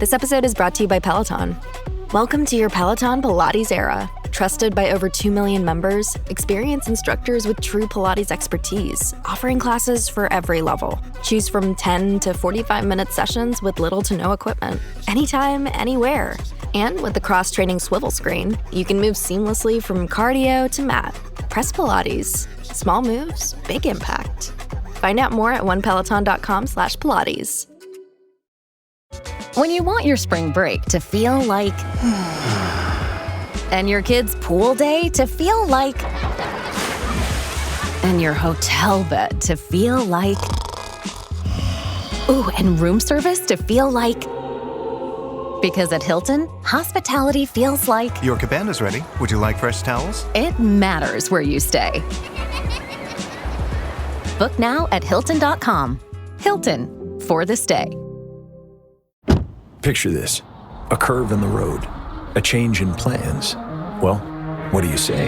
This episode is brought to you by Peloton. Welcome to your Peloton Pilates era. Trusted by over 2 million members, experienced instructors with true Pilates expertise, offering classes for every level. Choose from 10 to 45-minute sessions with little to no equipment. Anytime, anywhere. And with the cross-training swivel screen, you can move seamlessly from cardio to mat. Press Pilates. Small moves, big impact. Find out more at onepeloton.com/Pilates. When you want your spring break to feel like... and your kids' pool day to feel like... and your hotel bed to feel like... ooh, and room service to feel like... because at Hilton, hospitality feels like... Your cabana's ready. Would you like fresh towels? it matters where you stay. Book now at Hilton.com. Hilton, for the stay. Picture this, a curve in the road, a change in plans. Well, what do you say?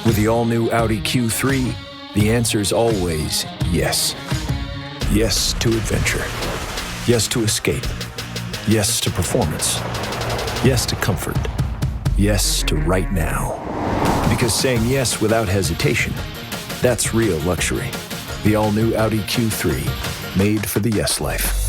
With the all-new Audi Q3, the answer's always yes. Yes to adventure. Yes to escape. Yes to performance. Yes to comfort. Yes to right now. Because saying yes without hesitation, that's real luxury. The all-new Audi Q3, made for the yes life.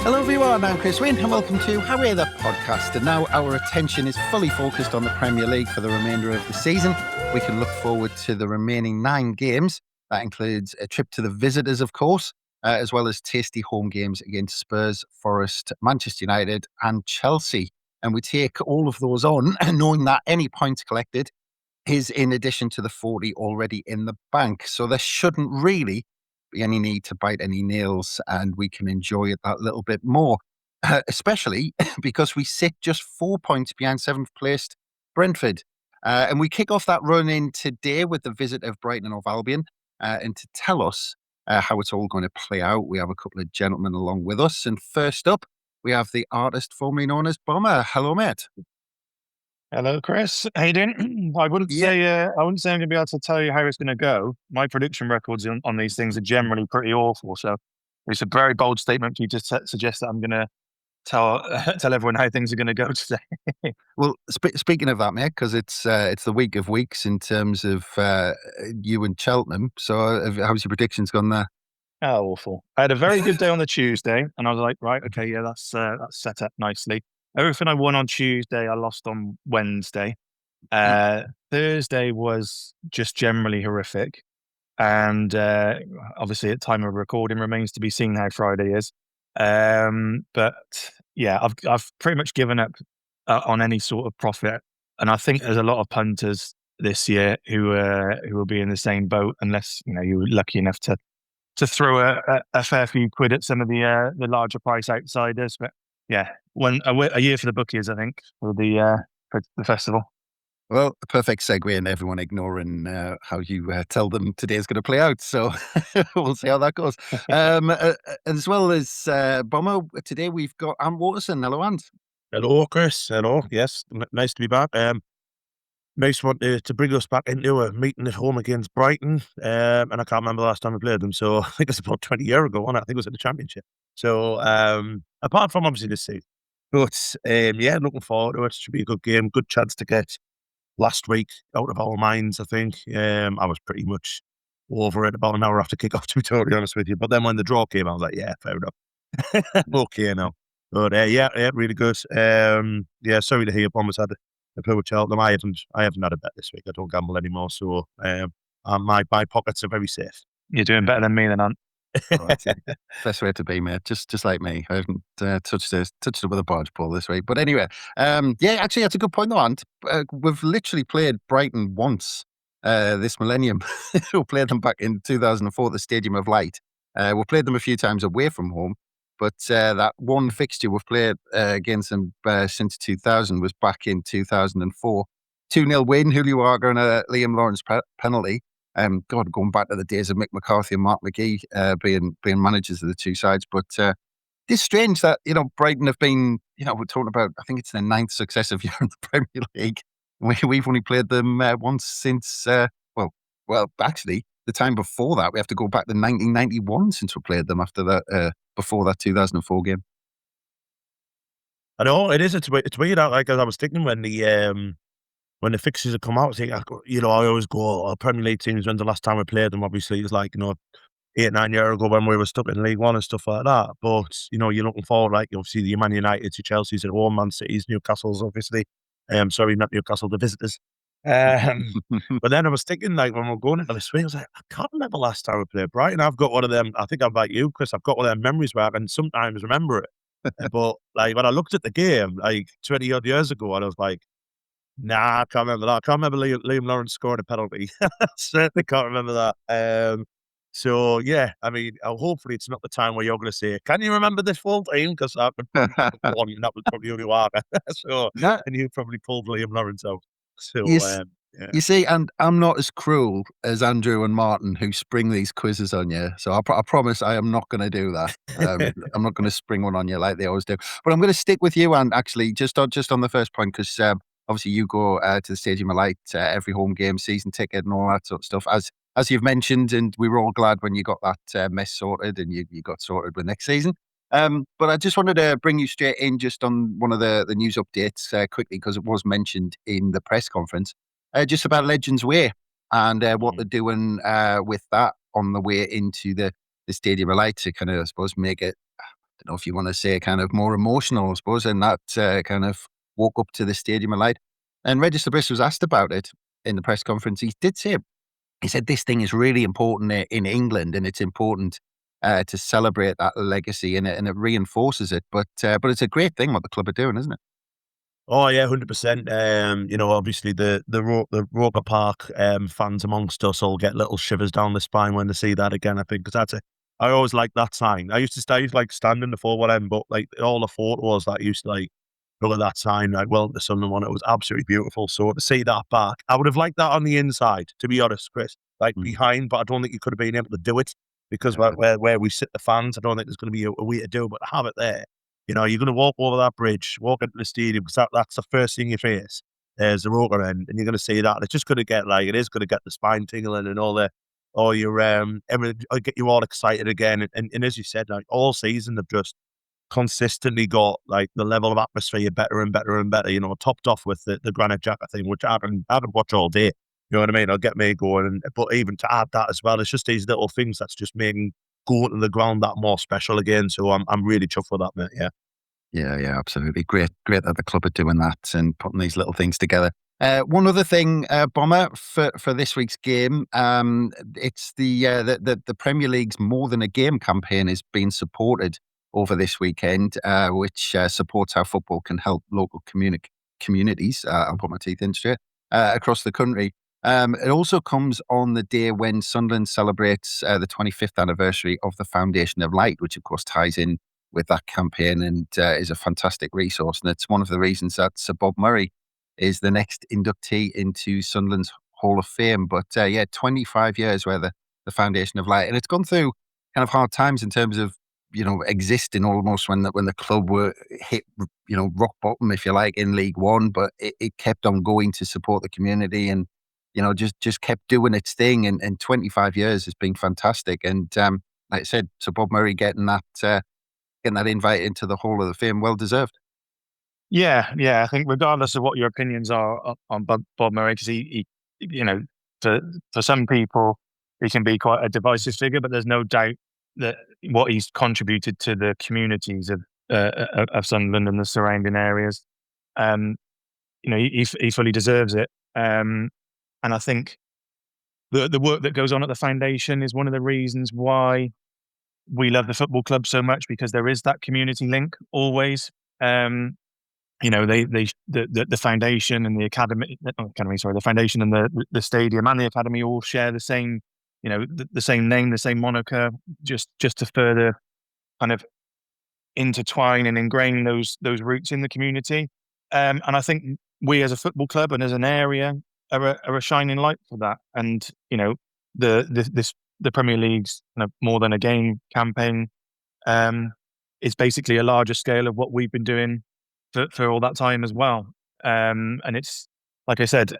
Hello everyone, I'm Chris Wynn and welcome to However the podcast. And now our attention is fully focused on the Premier League for the remainder of the season. We can look forward to the remaining 9 games. That includes a trip to the visitors, of course, as well as tasty home games against Spurs, Forest, Manchester United and Chelsea. And we take all of those on, knowing that any points collected is in addition to the 40 already in the bank. So there shouldn't really be any need to bite any nails, and we can enjoy it that little bit more, especially because we sit just 4 points behind 7th placed Brentford. And we kick off that run in today with the visit of Brighton and Hove Albion. And to tell us how it's all going to play out, we have a couple of gentlemen along with us. And first up, we have the artist formerly known as Bomber. Hello, mate. Hello, Chris. How you doing? I wouldn't say I'm going to be able to tell you how it's going to go. My prediction records on these things are generally pretty awful. So it's a very bold statement for you to suggest that I'm going to tell everyone how things are going to go today. Well, speaking of that, mate, because it's the week of weeks in terms of you and Cheltenham. So how's your predictions gone there? Oh, awful. I had a very good day on the Tuesday, and I was like, right, okay, yeah, that's set up nicely. Everything I won on Tuesday, I lost on Wednesday. Thursday was just generally horrific. And obviously at time of recording remains to be seen how Friday is. But yeah, I've pretty much given up on any sort of profit. And I think there's a lot of punters this year who will be in the same boat, unless you were lucky enough to throw a fair few quid at some of the larger price outsiders. But yeah, a year for the bookies, I think, for the festival. Well, a perfect segue, and everyone ignoring how you tell them today's going to play out. So we'll see how that goes. As well as Bomber, today we've got Ant Waterson. Hello, Ant. Hello, Chris. Hello. Yes, nice to be back. Nice one to bring us back into a meeting at home against Brighton. And I can't remember the last time we played them. So I think it's about 20 years ago, wasn't it? I think it was in the Championship. So apart from obviously this season. But yeah, looking forward to it. It should be a good game. Good chance to get last week out of our minds, I think. I was pretty much over it about an hour after kick-off, to be totally honest with you. But then when the draw came, I was like, yeah, fair enough. Okay now. But yeah, really good. Yeah, sorry to hear Bombers had a poor Cheltenham. I haven't had a bet this week. I don't gamble anymore. So my pockets are very safe. You're doing better than me, then, Ant. Right, best way to be, mate. Just like me. I haven't touched it with a barge pole this week. But anyway, yeah, actually, that's a good point, though, Ant. We've literally played Brighton once this millennium. We played them back in 2004 at the Stadium of Light. We played them a few times away from home, but that one fixture we've played against them since 2000 was back in 2004. 2-0 win, Julio Arger and a Liam Lawrence penalty. God, going back to the days of Mick McCarthy and Mark McGee being managers of the two sides. But It's strange that, Brighton have been, we're talking about, I think it's their 9th successive year in the Premier League. We've only played them once since, actually, the time before that, we have to go back to 1991 since we played them after that, before that 2004 game. I know it is. It's weird. Like, as I was thinking when the fixtures have come out, I think, I always go, Premier League teams, when's the last time we played them? Obviously, it's like, 8, 9 years ago when we were stuck in League One and stuff like that. But, you're looking forward, like, obviously, the Man United, to Chelsea's at home, Man City's, Newcastle's, obviously. Sorry, not Newcastle, the visitors. But then I was thinking, like, when we're going into this week, I was like, I can't remember last time we played Brighton. I've got one of them, I think I'm like you, Chris, I've got one of them memories where I can sometimes remember it. But, like, when I looked at the game, like, 20 odd years ago, and I was like, nah, I can't remember that. I can't remember Liam Lawrence scoring a penalty. Certainly can't remember that. So, yeah, I mean, hopefully it's not the time where you're going to say, can you remember this full time? Because I could probably one, and that was probably only one. So, Yeah. and you probably pulled Liam Lawrence out. So, You, s- yeah. you see, and I'm not as cruel as Andrew and Martin who spring these quizzes on you. So I promise I am not going to do that. I'm not going to spring one on you like they always do. But I'm going to stick with you, and actually, just on the first point, because obviously you go to the Stadium of Light every home game, season ticket, and all that sort of stuff. As you've mentioned, and we were all glad when you got that mess sorted and you got sorted with next season. But I just wanted to bring you straight in just on one of the news updates quickly, because it was mentioned in the press conference, just about Legends Way and what they're doing with that on the way into the Stadium of Light to kind of, I suppose, make it, I don't know if you want to say, kind of more emotional, I suppose, and that kind of walk up to the Stadium of Light. And Register Briss was asked about it in the press conference. He did say, he said this thing is really important in England, and it's important to celebrate that legacy, and it reinforces it. But it's a great thing what the club are doing, isn't it? Oh yeah, 100%. Obviously the Roker Park fans amongst us all get little shivers down the spine when they see that again. I think because I always like that sign. I used to like stand in the forward end, but like all the photos that I used to like look at that sign, like the Sunderland one, it was absolutely beautiful. So to see that back, I would have liked that on the inside, to be honest, Chris, like behind, but I don't think you could have been able to do it because where we sit the fans, I don't think there's going to be a way to do it, but to have it there. You're going to walk over that bridge, walk into the stadium, because that's the first thing you face. There's the rotor end, and you're going to see that. And it's just going to get it is going to get the spine tingling and all your it'll get you all excited again. And as you said, like all season they've just consistently got like the level of atmosphere better and better and better. Topped off with the Granite Jacket thing, which I can watch all day. You know what I mean? It'll get me going. But even to add that as well, it's just these little things that's just making going to the ground that more special again. So I'm really chuffed with that, mate. Yeah. Yeah, absolutely. Great that the club are doing that and putting these little things together. One other thing, Bomber, for this week's game, it's the Premier League's More Than a Game campaign is being supported over this weekend, which supports how football can help local communities. I'll put my teeth into it across the country. It also comes on the day when Sunderland celebrates the 25th anniversary of the Foundation of Light, which of course ties in with that campaign and is a fantastic resource. And it's one of the reasons that Sir Bob Murray is the next inductee into Sunderland's Hall of Fame. But 25 years where the Foundation of Light, and it's gone through kind of hard times in terms of, existing almost when the club were hit, rock bottom, if you like, in League One, but it kept on going to support the community and, just kept doing its thing. And 25 years has been fantastic. And like I said, Sir Bob Murray getting that invite into the Hall of the Fame, well deserved. Yeah. I think regardless of what your opinions are on Bob Murray, because he, for some people, he can be quite a divisive figure, but there's no doubt that what he's contributed to the communities of Sunderland and the surrounding areas, he fully deserves it. And I think the work that goes on at the foundation is one of the reasons why we love the football club so much, because there is that community link always. The foundation and the foundation and the stadium and the academy all share the same, the same name, the same moniker, just to further kind of intertwine and ingrain those roots in the community. And I think we as a football club and as an area are a shining light for that. And the Premier League's kind of More Than a Game campaign it's basically a larger scale of what we've been doing for all that time as well. And it's, like I said,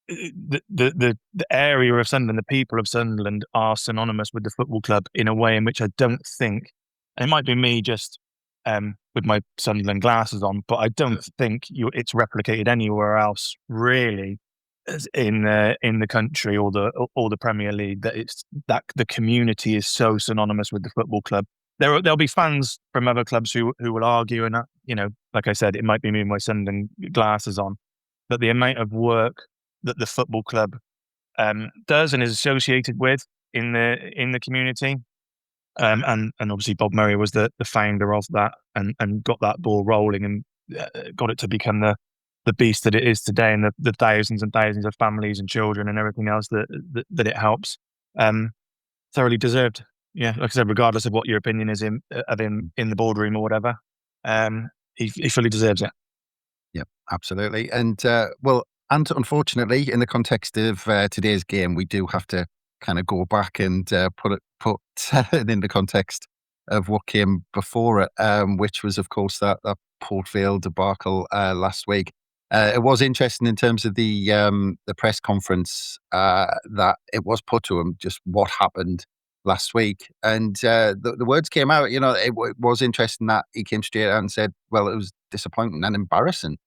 the area of Sunderland, the people of Sunderland are synonymous with the football club in a way in which I don't think, and it might be me just with my Sunderland glasses on, but I don't think it's replicated anywhere else really in the country or the Premier League, that the community is so synonymous with the football club. There'll be fans from other clubs who will argue, and like I said, it might be me with my Sunderland glasses on, but the amount of work that the football club does and is associated with in the community, and obviously Bob Murray was the founder of that and got that ball rolling and got it to become the beast that it is today, and the thousands and thousands of families and children and everything else that it helps. Thoroughly deserved. Yeah, like I said, regardless of what your opinion is of him in the boardroom or whatever, he fully deserves it. Yeah, absolutely. And unfortunately, in the context of today's game, we do have to kind of go back and put it in the context of what came before it, which was, of course, that Port Vale debacle last week. It was interesting in terms of the press conference that it was put to him just what happened last week, and the words came out. It was interesting that he came straight out and said, "Well, it was disappointing and embarrassing."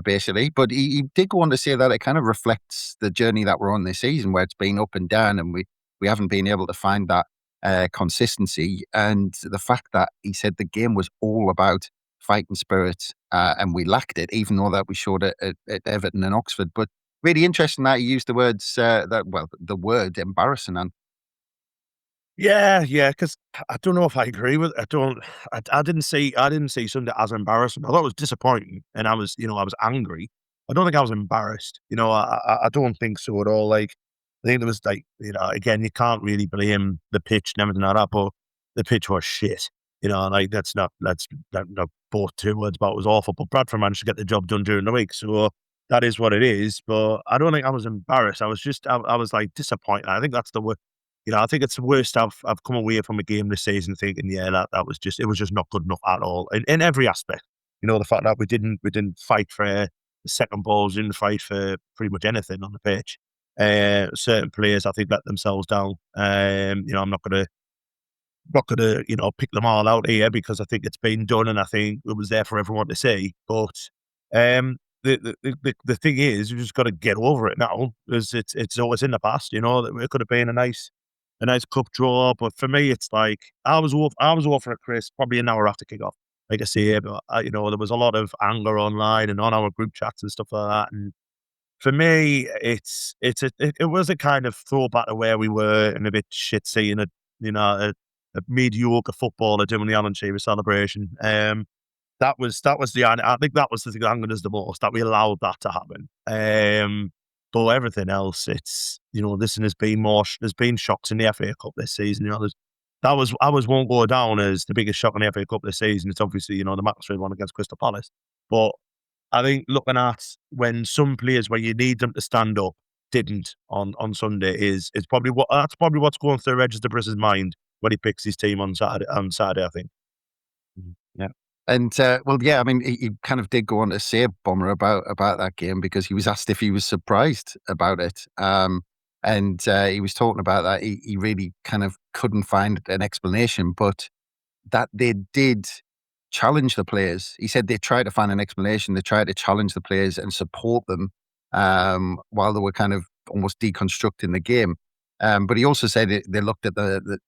Basically, but he did go on to say that it kind of reflects the journey that we're on this season, where it's been up and down, and we haven't been able to find that consistency. And the fact that he said the game was all about fighting spirit, and we lacked it, even though that we showed it at Everton and Oxford. But really interesting that he used the words the word embarrassing. And Yeah, because I don't know if I agree with. I didn't see Sunday as embarrassing. I thought it was disappointing, and I was angry. I don't think I was embarrassed. I don't think so at all. Like, I think there was again, you can't really blame the pitch and everything like that, but the pitch was shit. Like that's not both two words, but it was awful. But Bradford managed to get the job done during the week, so that is what it is. But I don't think I was embarrassed. I was like disappointed. I think that's the word. I think it's the worst I've come away from a game this season thinking, it was just not good enough at all in every aspect. The fact that we didn't fight for the second balls, didn't fight for pretty much anything on the pitch. Certain players, I think, let themselves down. I'm not gonna pick them all out here because I think it's been done and I think it was there for everyone to see. But the thing is, you just got to get over it now because it's always in the past. It could have been a nice cup draw, but for me, it's like I was all for it, Chris, probably an hour after kickoff. Like I say, but there was a lot of anger online and on our group chats and stuff like that. And for me, it was a kind of throwback to where we were and a bit shit seeing a mediocre footballer doing the Alan Shearer celebration. That was I think that was the thing that angered us the most, that we allowed that to happen. But everything else, it's listen, there's been shocks in the FA Cup this season. I won't go down as the biggest shock in the FA Cup this season. It's obviously the MATCHDAY one against Crystal Palace. But I think looking at when some players where you need them to stand up didn't on Sunday is probably what's going through Regis de Briss's mind when he picks his team on Saturday. I think. Yeah. And I mean, he kind of did go on to say, Bomber, about that game because he was asked if he was surprised about it. And he was talking about that. He really kind of couldn't find an explanation, but that they did challenge the players. He said they tried to find an explanation. They tried to challenge the players and support them while they were kind of almost deconstructing the game. But he also said they looked at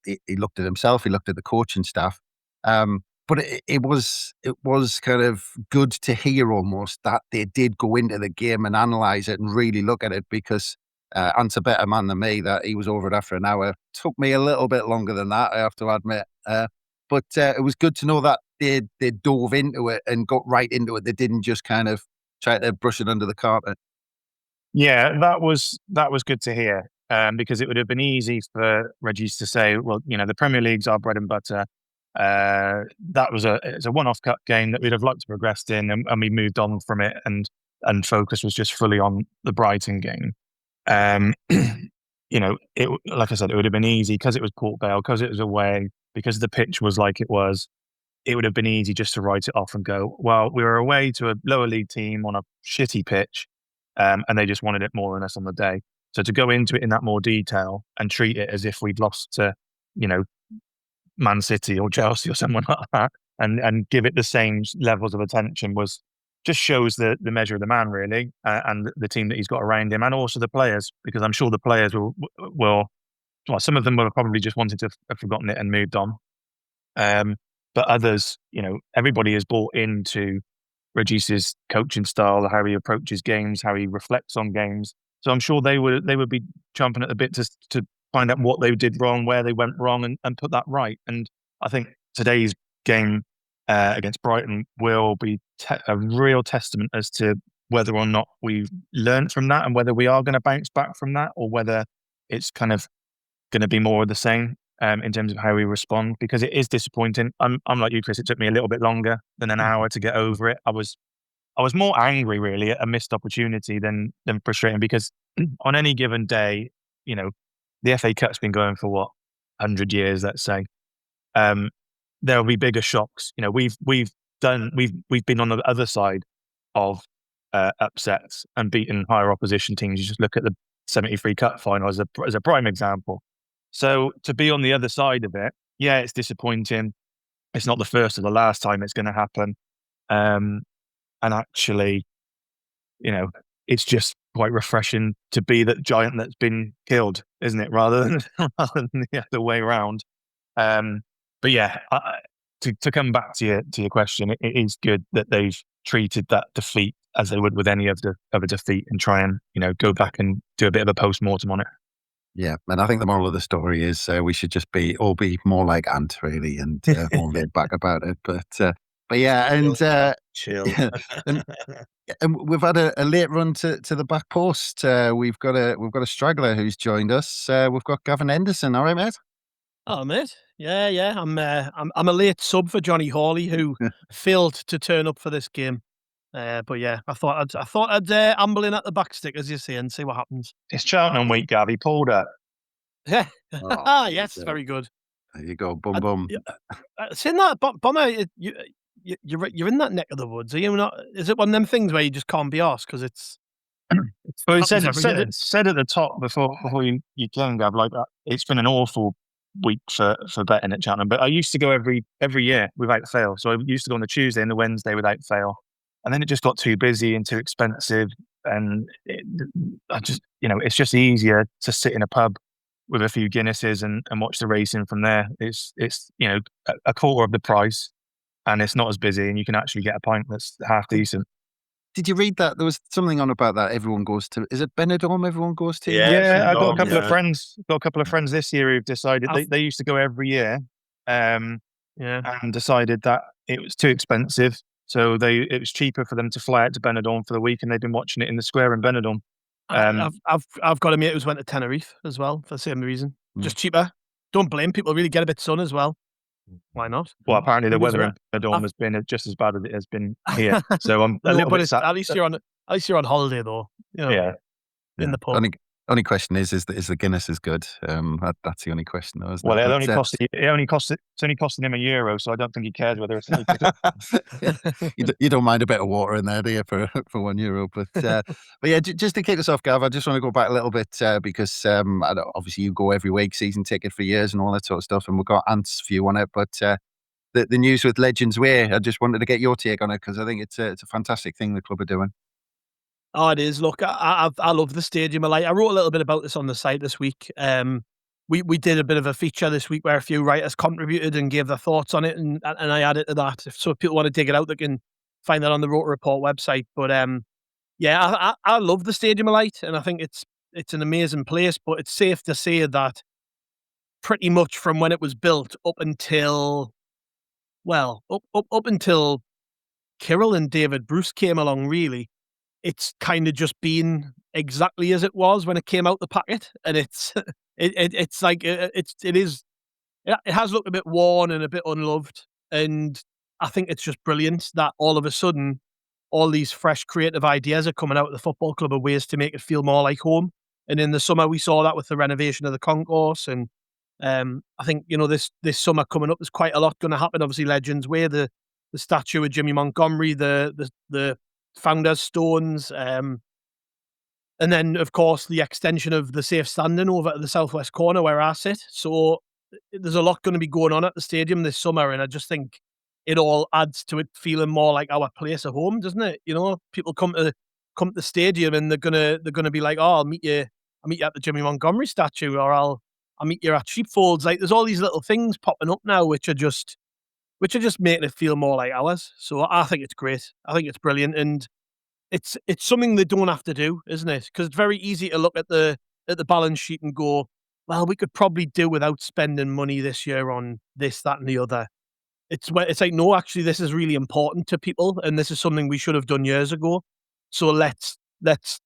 he looked at himself. He looked at the coaching staff. But it was kind of good to hear almost that they did go into the game and analyse it and really look at it because Ant's a better man than me, that he was over it after an hour. Took me a little bit longer than that, I have to admit. But it was good to know that they dove into it and got right into it. They didn't just kind of try to brush it under the carpet. Yeah, that was good to hear because it would have been easy for Regis to say, well, the Premier League's our bread and butter. It's a one-off cup game that we'd have liked to progress in, and we moved on from it, and focus was just fully on the Brighton game. Like I said, it would have been easy because it was Port Vale, because it was away, because the pitch was like it was. it would have been easy just to write it off and go, well, we were away to a lower league team on a shitty pitch, and they just wanted it more than us on the day. So to go into it in that more detail and treat it as if we'd lost to, Man City or Chelsea or someone like that, and give it the same levels of attention just shows the measure of the man, really, and the team that he's got around him, and also the players, because I'm sure the players will some of them will have probably just wanted to have forgotten it and moved on. But others, everybody is bought into Regis's coaching style, how he approaches games, how he reflects on games. So I'm sure they would be chomping at the bit to find out what they did wrong, where they went wrong, and put that right. And I think today's game against Brighton will be a real testament as to whether or not we've learned from that, and whether we are going to bounce back from that, or whether it's kind of going to be more of the same in terms of how we respond, because it is disappointing. I'm like you, Chris. It took me a little bit longer than an hour to get over it. I was more angry, really, at a missed opportunity than frustrating, because on any given day, the FA Cup's been going for 100 years, let's say. There'll be bigger shocks. We've been on the other side of upsets and beaten higher opposition teams. You just look at the 73 Cup final as a prime example. So to be on the other side of it, yeah, it's disappointing. It's not the first or the last time it's going to happen. And actually, it's just quite refreshing to be that giant that's been killed, isn't it? Rather than the other way around. But yeah, to come back to your question, it is good that they've treated that defeat as they would with any other defeat, and try and go back and do a bit of a post-mortem on it. Yeah, and I think the moral of the story is we should just all be more like Ant, really, and more laid back about it. But yeah, and chill. and we've had a late run to the back post. We've got a straggler who's joined us. We've got Gavin Henderson. All right, mate. Oh, mate. Yeah. I'm a late sub for Johnny Hawley, who failed to turn up for this game. But yeah, I thought I'd amble in at the back stick, as you say, and see what happens. It's Cheltenham week, Gav. He pulled up. Yeah. Oh, yes, very good. There you go. Boom, boom. Saying that, Bomber, you're in that neck of the woods. Are you not? Is it one of them things where you just can't be asked because it's? Well, he said at the top before you came, Gav, like that. It's been an awful week for betting at Cheltenham. But I used to go every year without fail. So I used to go on the Tuesday and the Wednesday without fail. And then it just got too busy and too expensive. And it's just easier to sit in a pub with a few Guinnesses and watch the racing from there. It's a quarter of the price, and it's not as busy, and you can actually get a pint that's half decent. Did you read that? There was something on about that. Everyone goes to. Is it Benidorm? Everyone goes to. Yeah, I got a couple of friends. Got a couple of friends this year who've decided they used to go every year, and decided that it was too expensive. So it was cheaper for them to fly out to Benidorm for the week, and they've been watching it in the square in Benidorm. I've got a mate who's went to Tenerife as well for the same reason. Just cheaper. Don't blame people. Really get a bit of sun as well. Why not? Well, apparently the weather in Benidorm has been just as bad as it has been here. So I'm a little bit sad. At least you're on holiday though. In the pub. Only question is the Guinness is good? That's the only question though. Well, it's only costing him €1, so I don't think he cares whether it's you don't mind a bit of water in there, do you, for €1? But yeah, just to kick us off, Gav, I just want to go back a little bit because obviously you go every week, season ticket for years and all that sort of stuff, and we've got Ant's view on it. But the news with Legends Way, I just wanted to get your take on it because I think it's a fantastic thing the club are doing. Oh, it is. Look, I love the stadium. I wrote a little bit about this on the site this week. We did a bit of a feature this week where a few writers contributed and gave their thoughts on it, and I added to that. So if people want to dig it out, they can find that on the Rotor Report website. But yeah, I love the Stadium of Light, and I think it's an amazing place. But it's safe to say that pretty much from when it was built up until Kyril and David Bruce came along, really, it's kind of just been exactly as it was when it came out the packet, and it has looked a bit worn and a bit unloved, and I think it's just brilliant that all of a sudden all these fresh creative ideas are coming out of the football club of ways to make it feel more like home. And in the summer we saw that with the renovation of the concourse and I think, this summer coming up, there's quite a lot going to happen. Obviously, Legends Way, the statue of Jimmy Montgomery, the founders stones, and then of course the extension of the safe standing over at the southwest corner where I sit. So there's a lot going to be going on at the stadium this summer, and I just think it all adds to it feeling more like our place at home, doesn't it? People come to the stadium and they're gonna be like, "Oh, I'll meet you at the Jimmy Montgomery statue," or I'll meet you at Sheepfolds. Like, there's all these little things popping up now, which are just making it feel more like ours. So I think it's great. I think it's brilliant, and it's something they don't have to do, isn't it? Because it's very easy to look at the balance sheet and go, "Well, we could probably do without spending money this year on this, that, and the other." It's like, no, actually, this is really important to people, and this is something we should have done years ago. So let's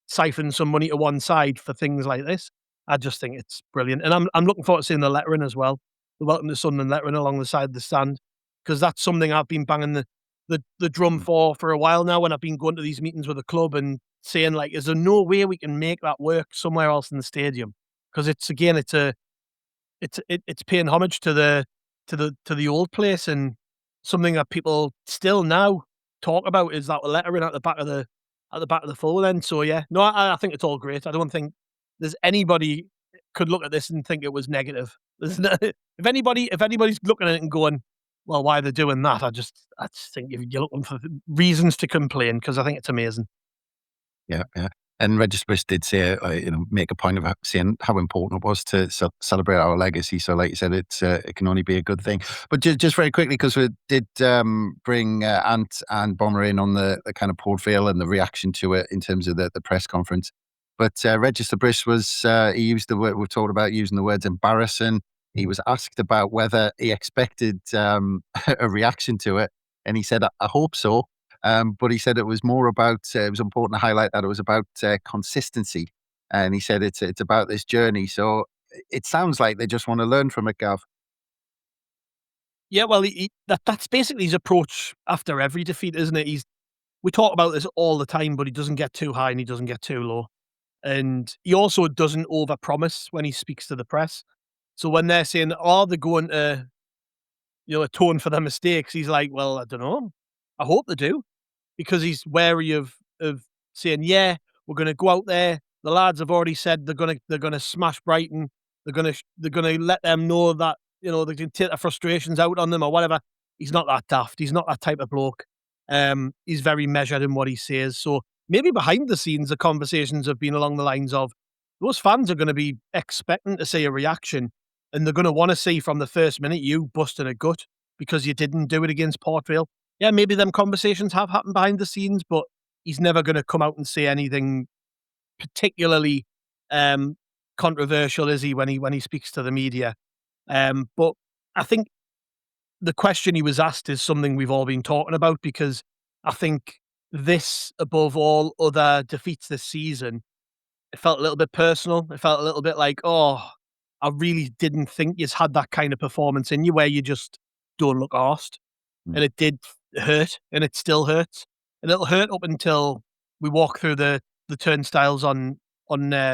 siphon some money to one side for things like this. I just think it's brilliant, and I'm looking forward to seeing the lettering as well, the Welcome to Sunderland lettering along the side of the stand, because that's something I've been banging the drum for a while now. When I've been going to these meetings with the club and saying, like, is there no way we can make that work somewhere else in the stadium? Because it's paying homage to the old place, and something that people still now talk about is that lettering at the back of the forward end. So yeah, no, I think it's all great. I don't think there's anybody could look at this and think it was negative. There's no, if anybody's looking at it and going, "Well, why are they doing that?" I just think if you're looking for reasons to complain, because I think it's amazing. Yeah, yeah. And Register did say, make a point of saying how important it was to celebrate our legacy. So, like you said, it can only be a good thing. But just very quickly, because we did bring Ant and Bomber in on the kind of Port Vale and the reaction to it in terms of the press conference. But Register Brish he used the word, we've talked about using the words embarrassing. He was asked about whether he expected a reaction to it. And he said, I hope so. But he said it was more about, it was important to highlight that it was about consistency. And he said it's about this journey. So it sounds like they just want to learn from it, Gav. Yeah, well, that's basically his approach after every defeat, isn't it? We talk about this all the time, but he doesn't get too high and he doesn't get too low. And he also doesn't overpromise when he speaks to the press. So when they're saying, "Are they going to, atone for their mistakes?" He's like, "Well, I don't know. I hope they do," because he's wary of saying, "Yeah, we're going to go out there. The lads have already said they're going to smash Brighton. They're going to let them know that they can take their frustrations out on them or whatever." He's not that daft. He's not that type of bloke. He's very measured in what he says. So maybe behind the scenes, the conversations have been along the lines of, those fans are going to be expecting to see a reaction, and they're going to want to see from the first minute you busting a gut because you didn't do it against Port Vale. Yeah, maybe them conversations have happened behind the scenes, but he's never going to come out and say anything particularly controversial, is he, when he speaks to the media? But I think the question he was asked is something we've all been talking about, because I think this, above all other defeats this season, it felt a little bit personal. It felt a little bit like, "Oh, I really didn't think you had that kind of performance in you where you just don't look arsed." And it did hurt, and it still hurts. And it'll hurt up until we walk through the turnstiles on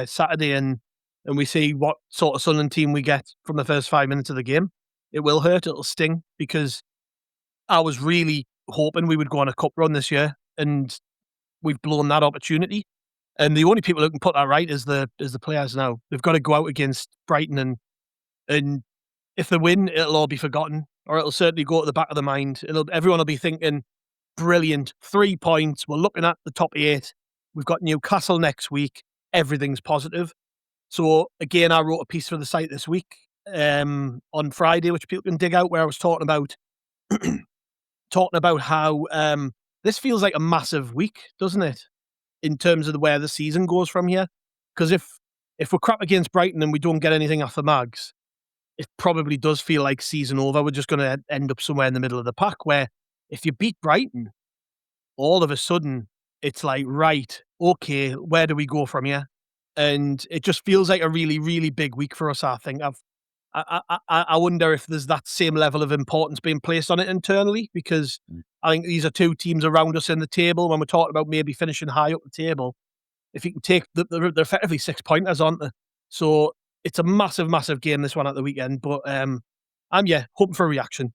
Saturday and we see what sort of Sunderland team we get from the first 5 minutes of the game. It will hurt, it'll sting, because I was really hoping we would go on a cup run this year, and we've blown that opportunity. And the only people who can put that right is the players now. They've got to go out against Brighton, and if they win, it'll all be forgotten, or it'll certainly go to the back of the mind. Everyone will be thinking, "Brilliant, 3 points. We're looking at the top 8. We've got Newcastle next week. Everything's positive." So again, I wrote a piece for the site this week on Friday, which people can dig out, where I was talking about how this feels like a massive week, doesn't it, in terms of where the season goes from here? Because if we're crap against Brighton and we don't get anything off the mags, it probably does feel like season over. We're just going to end up somewhere in the middle of the pack, where if you beat Brighton, all of a sudden it's like, right, okay, where do we go from here? And it just feels like a really, really big week for us, I think. I wonder if there's that same level of importance being placed on it internally, because I think these are two teams around us in the table. When we're talking about maybe finishing high up the table, if you can take they're effectively 6 pointers, aren't they? So it's a massive, massive game, this one at the weekend. But I'm hoping for a reaction.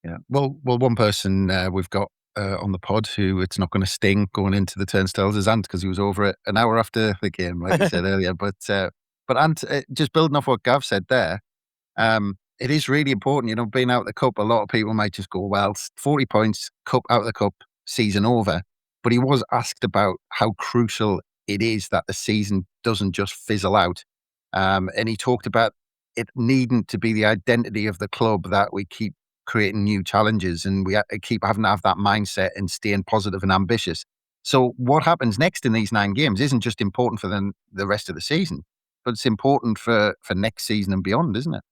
Yeah. Well, one person we've got on the pod who it's not going to sting going into the turnstiles is Ant, because he was over it an hour after the game, like you said earlier. But Ant, just building off what Gav said there, it is really important. Being out of the cup, a lot of people might just go, well, 40 points, cup out of the cup, season over. But he was asked about how crucial it is that the season doesn't just fizzle out. And he talked about it needing to be the identity of the club that we keep creating new challenges, and we keep having to have that mindset and staying positive and ambitious. So what happens next in these 9 games isn't just important for the rest of the season, but it's important for next season and beyond, isn't it?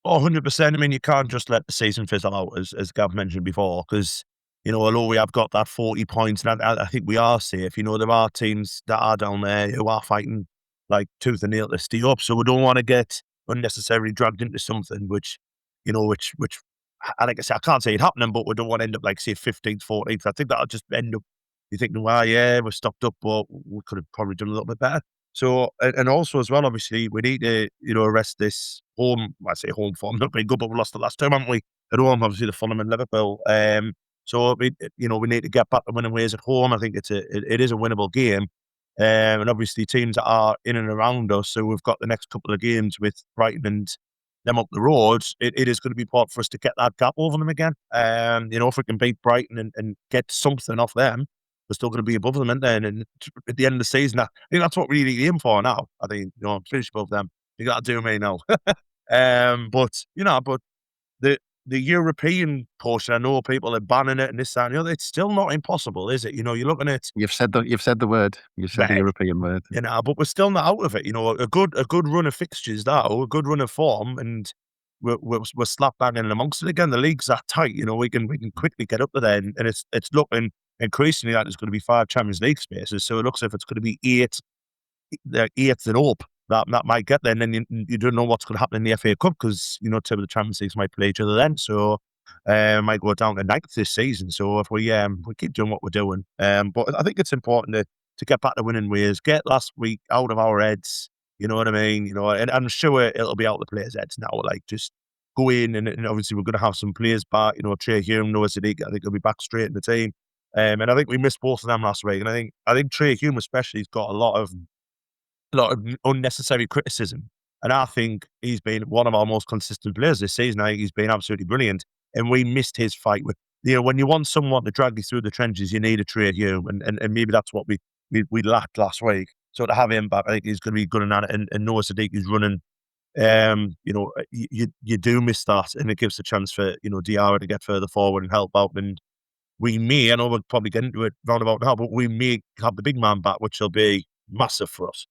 100%. I mean, you can't just let the season fizzle out, as Gav mentioned before, because, although we have got that 40 points, and I think we are safe, there are teams that are down there who are fighting like tooth and nail to stay up. So we don't want to get unnecessarily dragged into something which like I said, I can't say it happening, but we don't want to end up like, say, 15th, 14th. I think that'll just end up, you thinking, well, yeah, we're stocked up, but we could have probably done a little bit better. So, and also as well, obviously, we need to, arrest this home, I say home form, not being good, but we lost the last time, haven't we? At home, obviously, the Fulham and Liverpool. So, we need to get back to winning ways at home. I think it is a winnable game. And obviously, teams that are in and around us, so we've got the next couple of games with Brighton and them up the road, it is going to be important for us to get that gap over them again. If we can beat Brighton and get something off them, we're still going to be above them, and at the end of the season, I think that's what we really aim for now. I think, finish above them. You got to do me now. But the European portion, I know people are banning it and this, that, and the other. It's still not impossible, is it? You're looking at. You've said the word. You've said the European word. But we're still not out of it. A good run of fixtures now, a good run of form, and we're slap banging in amongst it again. The league's that tight. We can quickly get up to there, and it's looking increasingly like there's going to be 5 Champions League spaces. So it looks like it's going to be 8 and up. That might get there, and then you don't know what's going to happen in the FA Cup, because two of the Champions Leagues might play each other then. So might go down to 9th this season. So if we keep doing what we're doing, but I think it's important to get back to winning ways, get last week out of our heads. You know what I mean? And I'm sure it'll be out of the players' heads now. Like, just go in, and obviously we're going to have some players back. Trey Hume, Noah Sadiq, I think he'll be back straight in the team. And I think we missed both of them last week. And I think Trey Hume especially has got a lot of unnecessary criticism, and I think he's been one of our most consistent players this season. I think he's been absolutely brilliant, and we missed his fight with, when you want someone to drag you through the trenches, you need a Trey Hume, and maybe that's what we lacked last week. So to have him back, I think he's going to be good in that, and Noah Sadiq is running. You do miss that, and it gives a chance for Diarra to get further forward and help out. And we may, I know we'll probably get into it roundabout now, but we may have the big man back, which will be massive for us.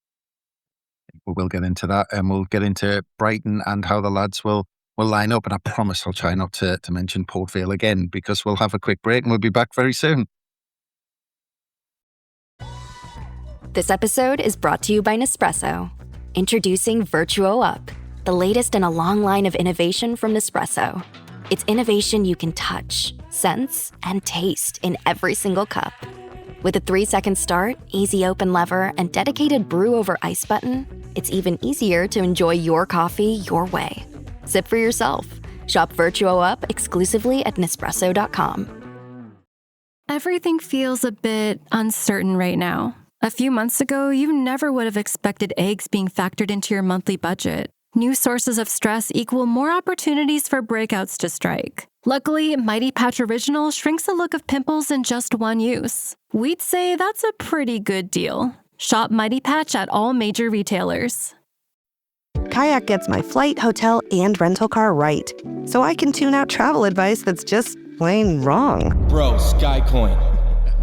We'll get into that, and we'll get into Brighton and how the lads will line up. And I promise I'll try not to mention Port Vale again, because we'll have a quick break and we'll be back very soon. This episode is brought to you by Nespresso. Introducing Virtuo Up, the latest in a long line of innovation from Nespresso. It's innovation you can touch, sense, and taste in every single cup. With a 3-second start, easy open lever, and dedicated brew over ice button, it's even easier to enjoy your coffee your way. Sip for yourself. Shop Virtuo Up exclusively at Nespresso.com. Everything feels a bit uncertain right now. A few months ago, you never would have expected eggs being factored into your monthly budget. New sources of stress equal more opportunities for breakouts to strike. Luckily, Mighty Patch Original shrinks the look of pimples in just one use. We'd say that's a pretty good deal. Shop Mighty Patch at all major retailers. Kayak gets my flight, hotel, and rental car right, so I can tune out travel advice that's just plain wrong. Bro, Skycoin.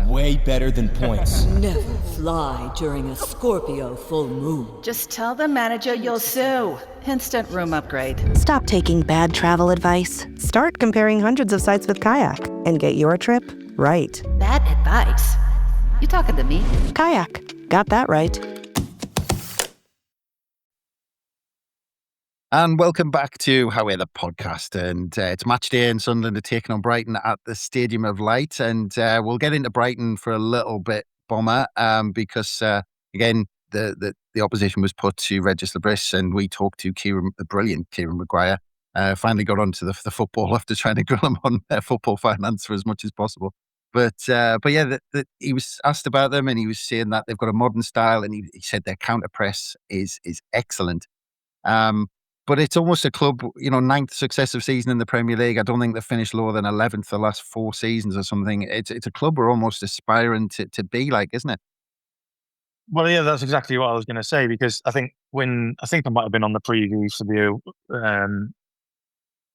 Way better than points. Never fly during a Scorpio full moon. Just tell the manager you'll sue. Instant room upgrade. Stop taking bad travel advice. Start comparing hundreds of sites with Kayak and get your trip right. Bad advice? You talking to me? Kayak. Got that right. And welcome back to However the podcast. And it's match day, and Sunderland are taking on Brighton at the Stadium of Light. And we'll get into Brighton for a little bit, Bomber, because again, the opposition was put to Regis Labris, and we talked to the brilliant Kieran Maguire. Finally got onto the football after trying to grill him on football finance for as much as possible. But yeah, he was asked about them, and he was saying that they've got a modern style, and he said their counter press is excellent. But it's almost a club, ninth successive season in the Premier League. I don't think they've finished lower than 11th the last 4 seasons or something. It's a club we're almost aspiring to be like, isn't it? Well, yeah, that's exactly what I was going to say, because I think I might have been on the preview for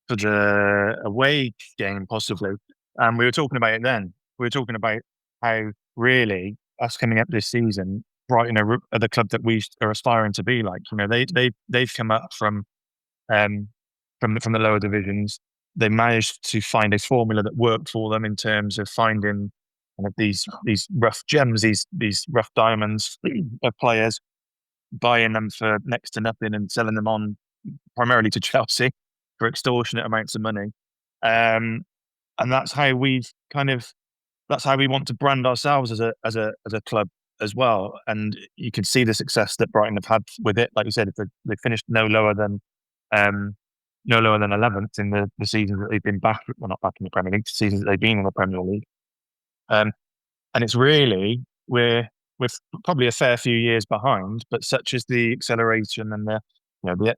the away game, possibly, and we were talking about it then. We were talking about how really us coming up this season, Brighton are the club that we are aspiring to be like. They've come up from the lower divisions. They managed to find a formula that worked for them in terms of finding kind of these rough gems, these rough diamonds of players, buying them for next to nothing and selling them on primarily to Chelsea for extortionate amounts of money. And that's how we want to brand ourselves as a club as well. And you can see the success that Brighton have had with it. Like you said, they finished no lower than 11th in the seasons that they've been back. Well, not back in the Premier League, the seasons that they've been in the Premier League. And it's really, we're probably a fair few years behind, but such as the acceleration and the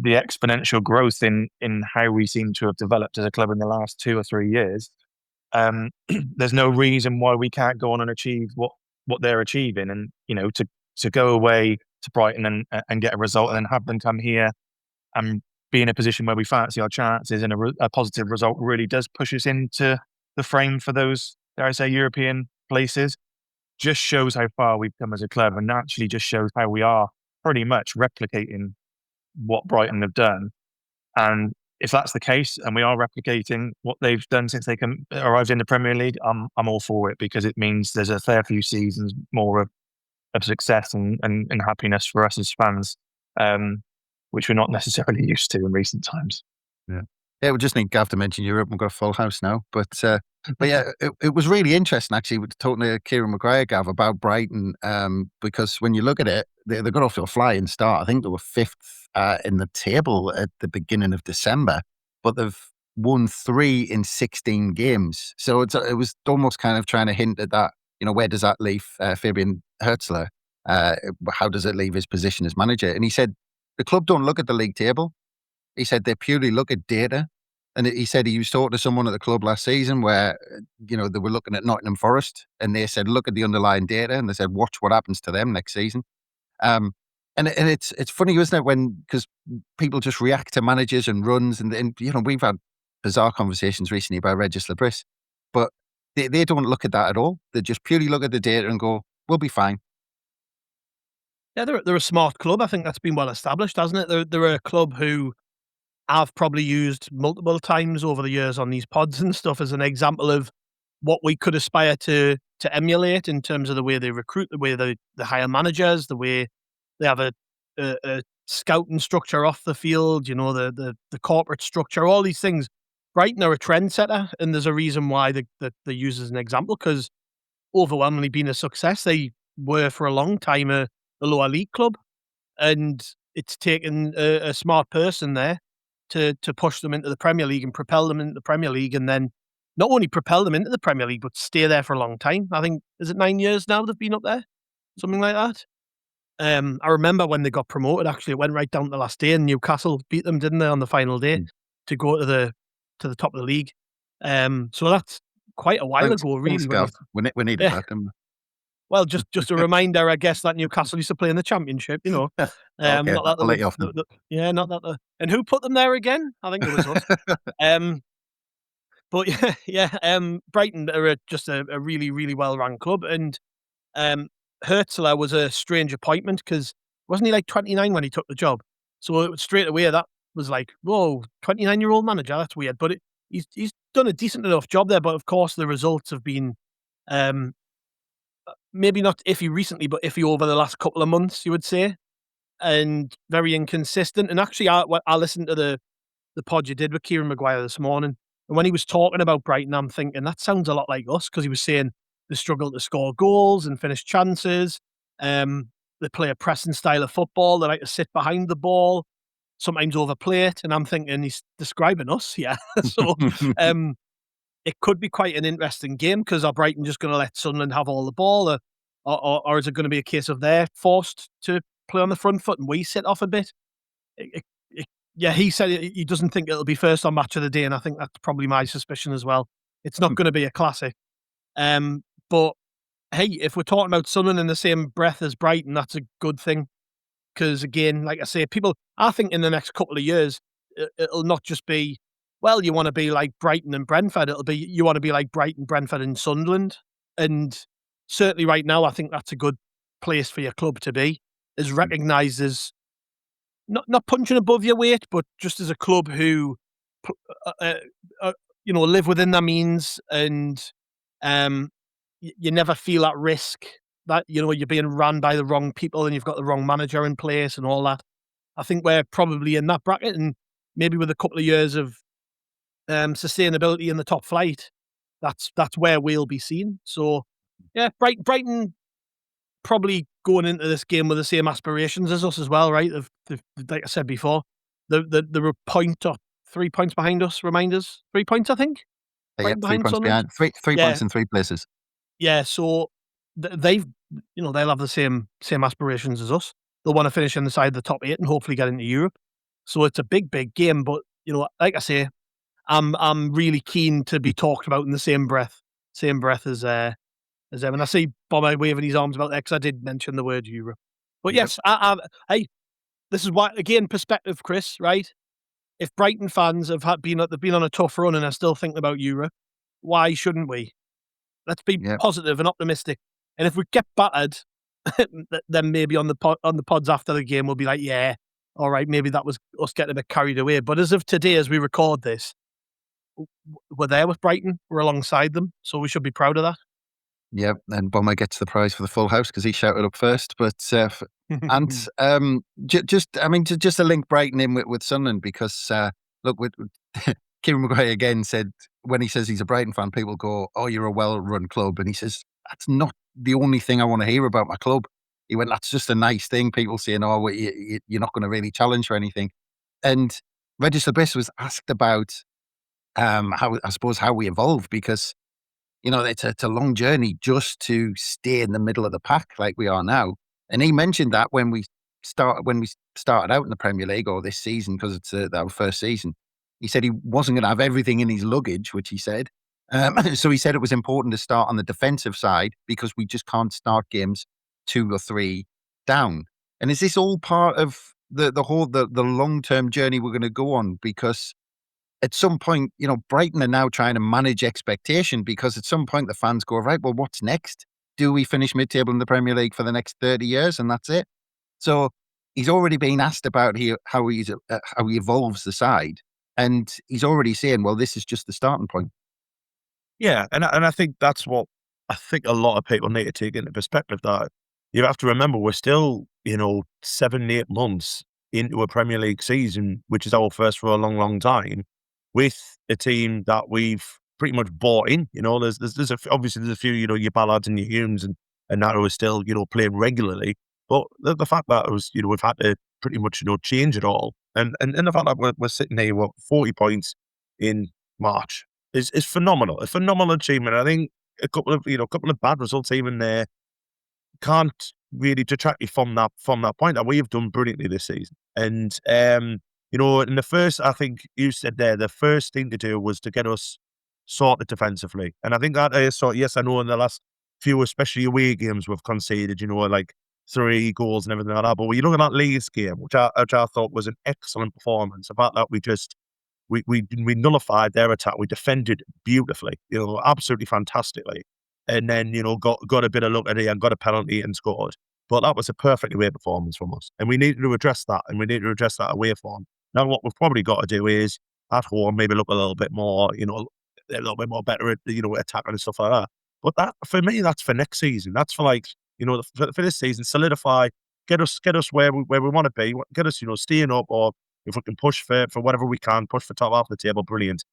exponential growth in how we seem to have developed as a club in the last 2 or 3 years. There's no reason why we can't go on and achieve what they're achieving, and to go away to Brighton and get a result, and then have them come here and be in a position where we fancy our chances, and a positive result really does push us into the frame for those, dare I say, European places. Just shows how far we've come as a club, and actually just shows how we are pretty much replicating what Brighton have done. And if that's the case, and we are replicating what they've done since they arrived in the Premier League, I'm all for it, because it means there's a fair few seasons more of success and happiness for us as fans, which we're not necessarily used to in recent times. Yeah, we just need Gav to mention Europe. We've got a full house now. But yeah, it was really interesting, actually, talking to Kieran Maguire, Gav, about Brighton, because when you look at it, they got off to a flying start. I think they were 5th in the table at the beginning of December, but they've won 3 in 16 games. So it was almost kind of trying to hint at that, where does that leave Fabian Herzler? How does it leave his position as manager? And he said, the club don't look at the league table. He said they purely look at data. And he said he was talking to someone at the club last season where, they were looking at Nottingham Forest, and they said, look at the underlying data, and they said, watch what happens to them next season. And it's funny, isn't it, because people just react to managers and runs, and we've had bizarre conversations recently about Regis Labris, but they don't look at that at all. They just purely look at the data and go, we'll be fine. Yeah, they're a smart club. I think that's been well established, hasn't it? They're a club who I've probably used multiple times over the years on these pods and stuff as an example of what we could aspire to emulate in terms of the way they recruit, the way they hire managers, the way they have a scouting structure off the field, the corporate structure, all these things. Brighton are a trendsetter, and there's a reason why they use as an example, because overwhelmingly being a success. They were for a long time a lower league club, and it's taken a smart person there to push them into the Premier League and propel them into the Premier League, and then not only propel them into the Premier League, but stay there for a long time. I think, is it 9 years now they've been up there? Something like that. I remember when they got promoted, actually, it went right down to the last day, and Newcastle beat them, didn't they, on the final day to go to the top of the league. So that's quite a while ago, really. We needed that, didn't we? Well, just a reminder, I guess, that Newcastle used to play in the Championship, Okay, Not that I'll let you off then. not that. And who put them there again? I think it was us. But Brighton are just a really, really well-run club, and Herzler was a strange appointment, because wasn't he like 29 when he took the job? So straight away that was like, whoa, 29-year-old manager, that's weird. But he's done a decent enough job there. But of course, the results have been maybe not iffy recently, but iffy over the last couple of months, you would say, and very inconsistent. And actually, I listened to the pod you did with Kieran Maguire this morning, and when he was talking about Brighton, I'm thinking that sounds a lot like us, because he was saying they struggle to score goals and finish chances. they play a pressing style of football. They like to sit behind the ball, sometimes overplay it. And I'm thinking he's describing us, yeah. So it could be quite an interesting game because are Brighton just going to let Sunderland have all the ball, or is it going to be a case of they're forced to play on the front foot and we sit off a bit? Yeah, he said he doesn't think it'll be first on Match of the Day, and I think that's probably my suspicion as well. It's not going to be a classic. But hey, if we're talking about Sunderland in the same breath as Brighton, that's a good thing. Because again, like I say, I think in the next couple of years, it'll not just be, well, you want to be like Brighton and Brentford. It'll be, you want to be like Brighton, Brentford and Sunderland. And certainly right now, I think that's a good place for your club to be, is recognised as not punching above your weight, but just as a club who, live within their means, and you never feel at risk that, you're being run by the wrong people and you've got the wrong manager in place and all that. I think we're probably in that bracket, and maybe with a couple of years of sustainability in the top flight, that's where we'll be seen. So yeah, Brighton probably going into this game with the same aspirations as us as well, right? They've, like I said before, they were a point or 3 points behind us. Remind us, 3 points, I think. Yeah, 3 points behind. Three points in 3 places. Yeah, so they've, they'll have the same aspirations as us. They'll want to finish inside the top 8 and hopefully get into Europe. So it's a big game. But like I say, I'm really keen to be talked about in the same breath as them. And I see Bob waving his arms about there because I did mention the word Europe. But yes, this is why, again, perspective, Chris. Right? If Brighton fans they've been on a tough run and are still thinking about Europe, why shouldn't we? Let's be positive and optimistic. And if we get battered, then maybe on the pods after the game, we'll be like, yeah, all right, maybe that was us getting a bit carried away. But as of today, as we record this, we're there with Brighton. We're alongside them. So we should be proud of that. Yep, and Bomber gets the prize for the full house because he shouted up first. But just to link Brighton in with Sunderland, because look, Kieran Maguire again said, when he says he's a Brighton fan, people go, "Oh, you're a well-run club," and he says that's not the only thing I want to hear about my club. He went, "That's just a nice thing." People saying, "Oh, you're not going to really challenge for anything." And Regis Abyss was asked about how we evolve, because it's a long journey just to stay in the middle of the pack like we are now. And he mentioned that when we started out in the Premier League, or this season, because it's our first season, he said he wasn't going to have everything in his luggage, which he said. So he said it was important to start on the defensive side because we just can't start games 2 or 3 down. And is this all part of the long-term journey we're going to go on? Because at some point, Brighton are now trying to manage expectation, because at some point the fans go, right, well, what's next? Do we finish mid-table in the Premier League for the next 30 years and that's it? So he's already been asked about how he evolves the side. And he's already saying, well, this is just the starting point. Yeah, and I think that's what I think a lot of people need to take into perspective, that you have to remember we're still, 7, 8 months into a Premier League season, which is our first for a long, long time, with a team that we've pretty much bought in. There's obviously a few, your Ballards and your Humes and that who are still, playing regularly. But the fact that we've had to pretty much, change it all. And the fact that we're sitting here with 40 points in March is phenomenal. A phenomenal achievement. I think a couple of bad results even there can't really detract you from that point that we've done brilliantly this season. And in the first, I think you said there, the first thing to do was to get us sorted defensively. And I think that yes, I know in the last few, especially away games, we've conceded, like 3 goals and everything like that. But when you look at that Leeds game, which I thought was an excellent performance, the fact that we nullified their attack, we defended beautifully, absolutely fantastically, and then got a bit of luck at it and got a penalty and scored. But that was a perfect away performance from us, and we needed to address that, away form. Now what we've probably got to do is at home maybe look a little bit more, a little bit more better at attacking and stuff like that. But that, for me, that's for next season. That's for for this season, solidify, get us where we want to be, get us staying up, or if we can push for whatever we can, push for top half of the table, brilliant.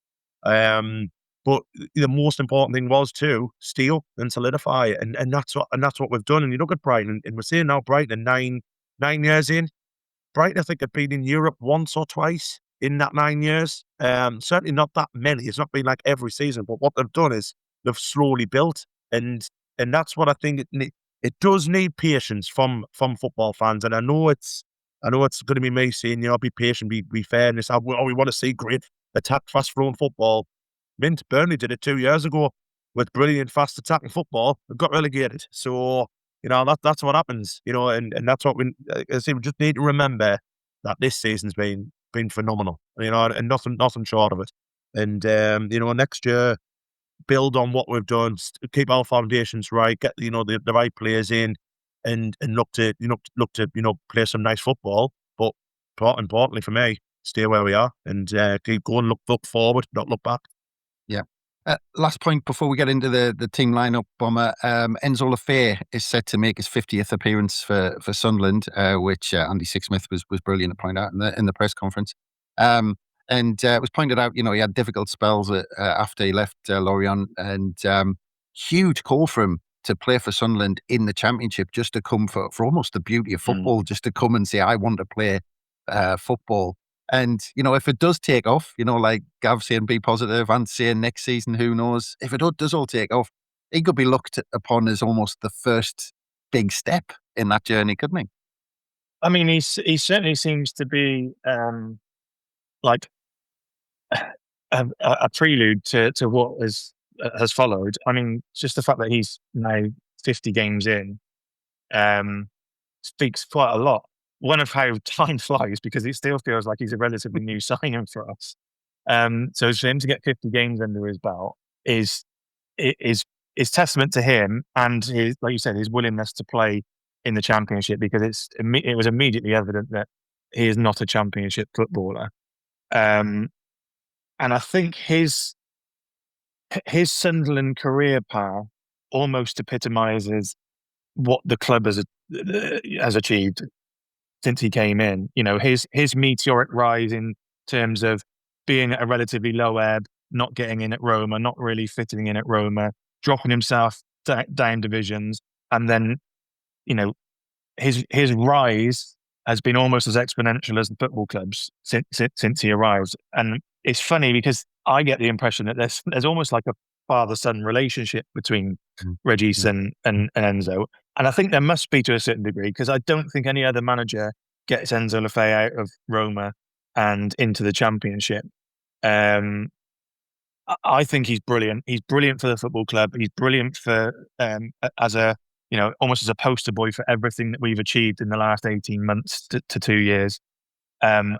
But the most important thing was to steal and solidify it, and that's what we've done. And you look at Brighton, and we're saying now Brighton are 9 years in. Brighton, I think, have been in Europe once or twice in that 9 years. Certainly not that many. It's not been like every season, but what they've done is they've slowly built, and that's what I think it does need patience from football fans. And I know it's going to be me saying, be patient, be fair, and we want to see great attack, fast flowing football. Burnley did it 2 years ago with brilliant fast attacking football. They got relegated. So, that's what happens, and that's what we just need to remember, that this season's been phenomenal, and nothing short of it. And, next year, build on what we've done, keep our foundations right, get, the right players in, and look to play some nice football. But importantly for me, stay where we are and keep going, look forward, not look back. Yeah. Last point before we get into the team lineup, Bomber. Enzo Lefebvre is set to make his 50th appearance for Sunderland, which Andy Sixsmith was brilliant to point out in the press conference. And it was pointed out, he had difficult spells after he left Lorient, and huge call for him to play for Sunderland in the Championship, just to come for almost the beauty of football, just to come and say, I want to play football. And, if it does take off, like Gav saying be positive and saying next season, who knows, if it does all take off, he could be looked upon as almost the first big step in that journey, couldn't he? I mean, he certainly seems to be like a prelude to what has followed. I mean, just the fact that he's now 50 games in speaks quite a lot. One of how time flies, because it still feels like he's a relatively new signing for us. So for him to get 50 games under his belt is testament to him and his, like you said, his willingness to play in the Championship, because it was immediately evident that he is not a Championship footballer. And I think his Sunderland career path almost epitomizes what the club has achieved since he came in. His meteoric rise in terms of being at a relatively low ebb, not getting in at Roma, not really fitting in at Roma, dropping himself down divisions, and then, his rise has been almost as exponential as the football clubs since he arrived. And it's funny because I get the impression that there's almost like a father-son relationship between Regis and Enzo. And I think there must be to a certain degree, because I don't think any other manager gets Enzo Lefebvre out of Roma and into the Championship. I think he's brilliant. He's brilliant for the football club. He's brilliant for as a almost as a poster boy for everything that we've achieved in the last 18 months to 2 years. I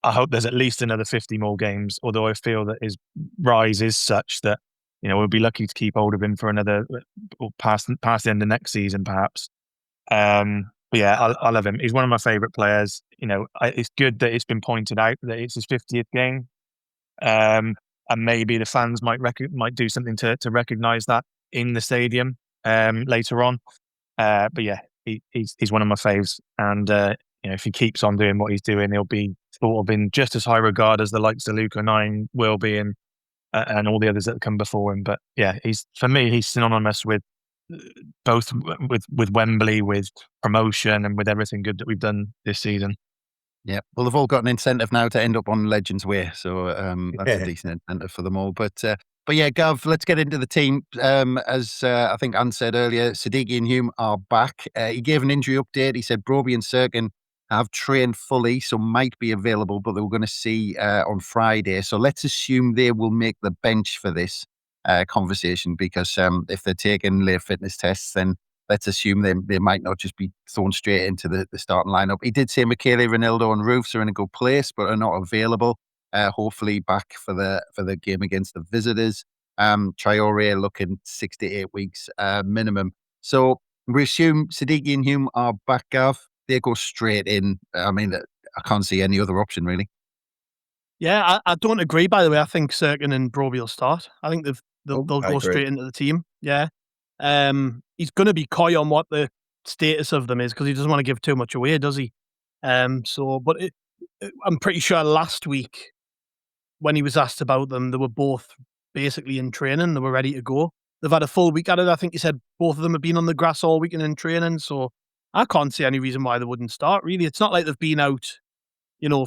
hope there's at least another 50 more games, although I feel that his rise is such that we'll be lucky to keep hold of him for another, or past the end of next season, perhaps. But yeah, I love him. He's one of my favourite players. It's good that it's been pointed out that it's his 50th game, and maybe the fans might do something to recognise that in the stadium later on. But yeah, he's one of my faves, and if he keeps on doing what he's doing, he'll be thought of in just as high regard as the likes of Luca 9 will be, and all the others that have come before him. But yeah, for me, he's synonymous with both with Wembley, with promotion, and with everything good that we've done this season. Yeah, well, they've all got an incentive now to end up on Legends Way, so that's a decent incentive for them all. But yeah, Gav, let's get into the team. As I think Anne said earlier, Siddiqui and Hume are back. He gave an injury update. He said Broby and Sirkin have trained fully, so might be available, but they were going to see on Friday. So let's assume they will make the bench for this conversation, because if they're taking late fitness tests, then let's assume they might not just be thrown straight into the starting lineup. He did say Michele, Ronaldo and Roofs are in a good place, but are not available. Hopefully back for the game against the visitors. Traore looking 6 to 8 weeks minimum. So we assume Siddiqui and Hume are back, Gav. They go straight in. I mean, I can't see any other option, really. Yeah, I don't agree, by the way. I think Sirkin and Broby will start. I think they'll go straight into the team. Yeah. He's going to be coy on what the status of them is, because he doesn't want to give too much away, does he? I'm pretty sure last week when he was asked about them, they were both basically in training. They were ready to go. They've had a full week at it. I think you said both of them have been on the grass all weekend in training. So I can't see any reason why they wouldn't start, really. It's not like they've been out,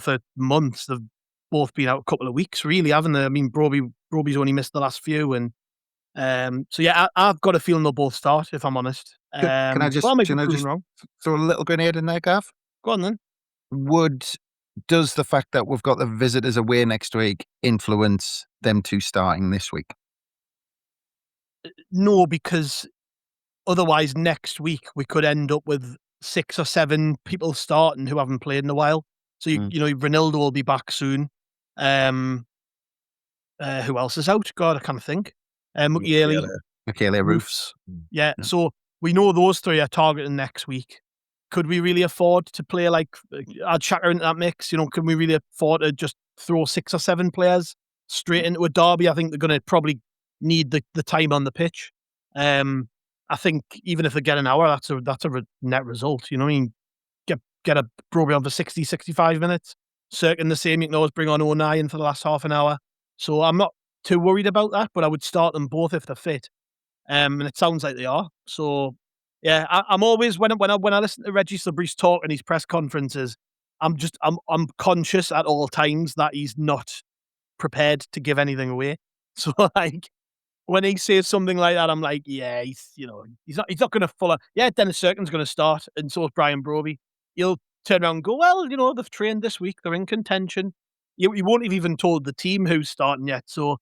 for months. They've both been out a couple of weeks, really, haven't they? I mean, Broby's only missed the last few. And so, yeah, I've got a feeling they'll both start, if I'm honest. Can I just, Well, I might can be I proven just wrong. throw a little grenade in there, Gav? Go on then. Does the fact that we've got the visitors away next week influence them two starting this week? No, because otherwise next week we could end up with 6 or 7 people starting who haven't played in a while. So Ronaldo will be back soon. Who else is out? God, I can't think. Mukiele. Roofs. Yeah. So we know those 3 are targeting next week. Could we really afford to play add Xhaka into that mix? Can we really afford to just throw 6 or 7 players straight into a derby? I think they're going to probably need the time on the pitch. I think even if they get an hour, that's a net result. You know what I mean? Get a Broby on for 60, 65 minutes. Circling the same, you can always bring on O'Neill for the last half an hour. So I'm not too worried about that, but I would start them both if they're fit. And it sounds like they are. So yeah, I'm always when I listen to Reggie Silbrice talk in his press conferences, I'm conscious at all times that he's not prepared to give anything away. So when he says something like that, I'm like, yeah, he's not going to follow. Yeah, Dennis Serkin's going to start, and so is Brian Broby. He'll turn around and go, well, they've trained this week, they're in contention. You won't have even told the team who's starting yet. So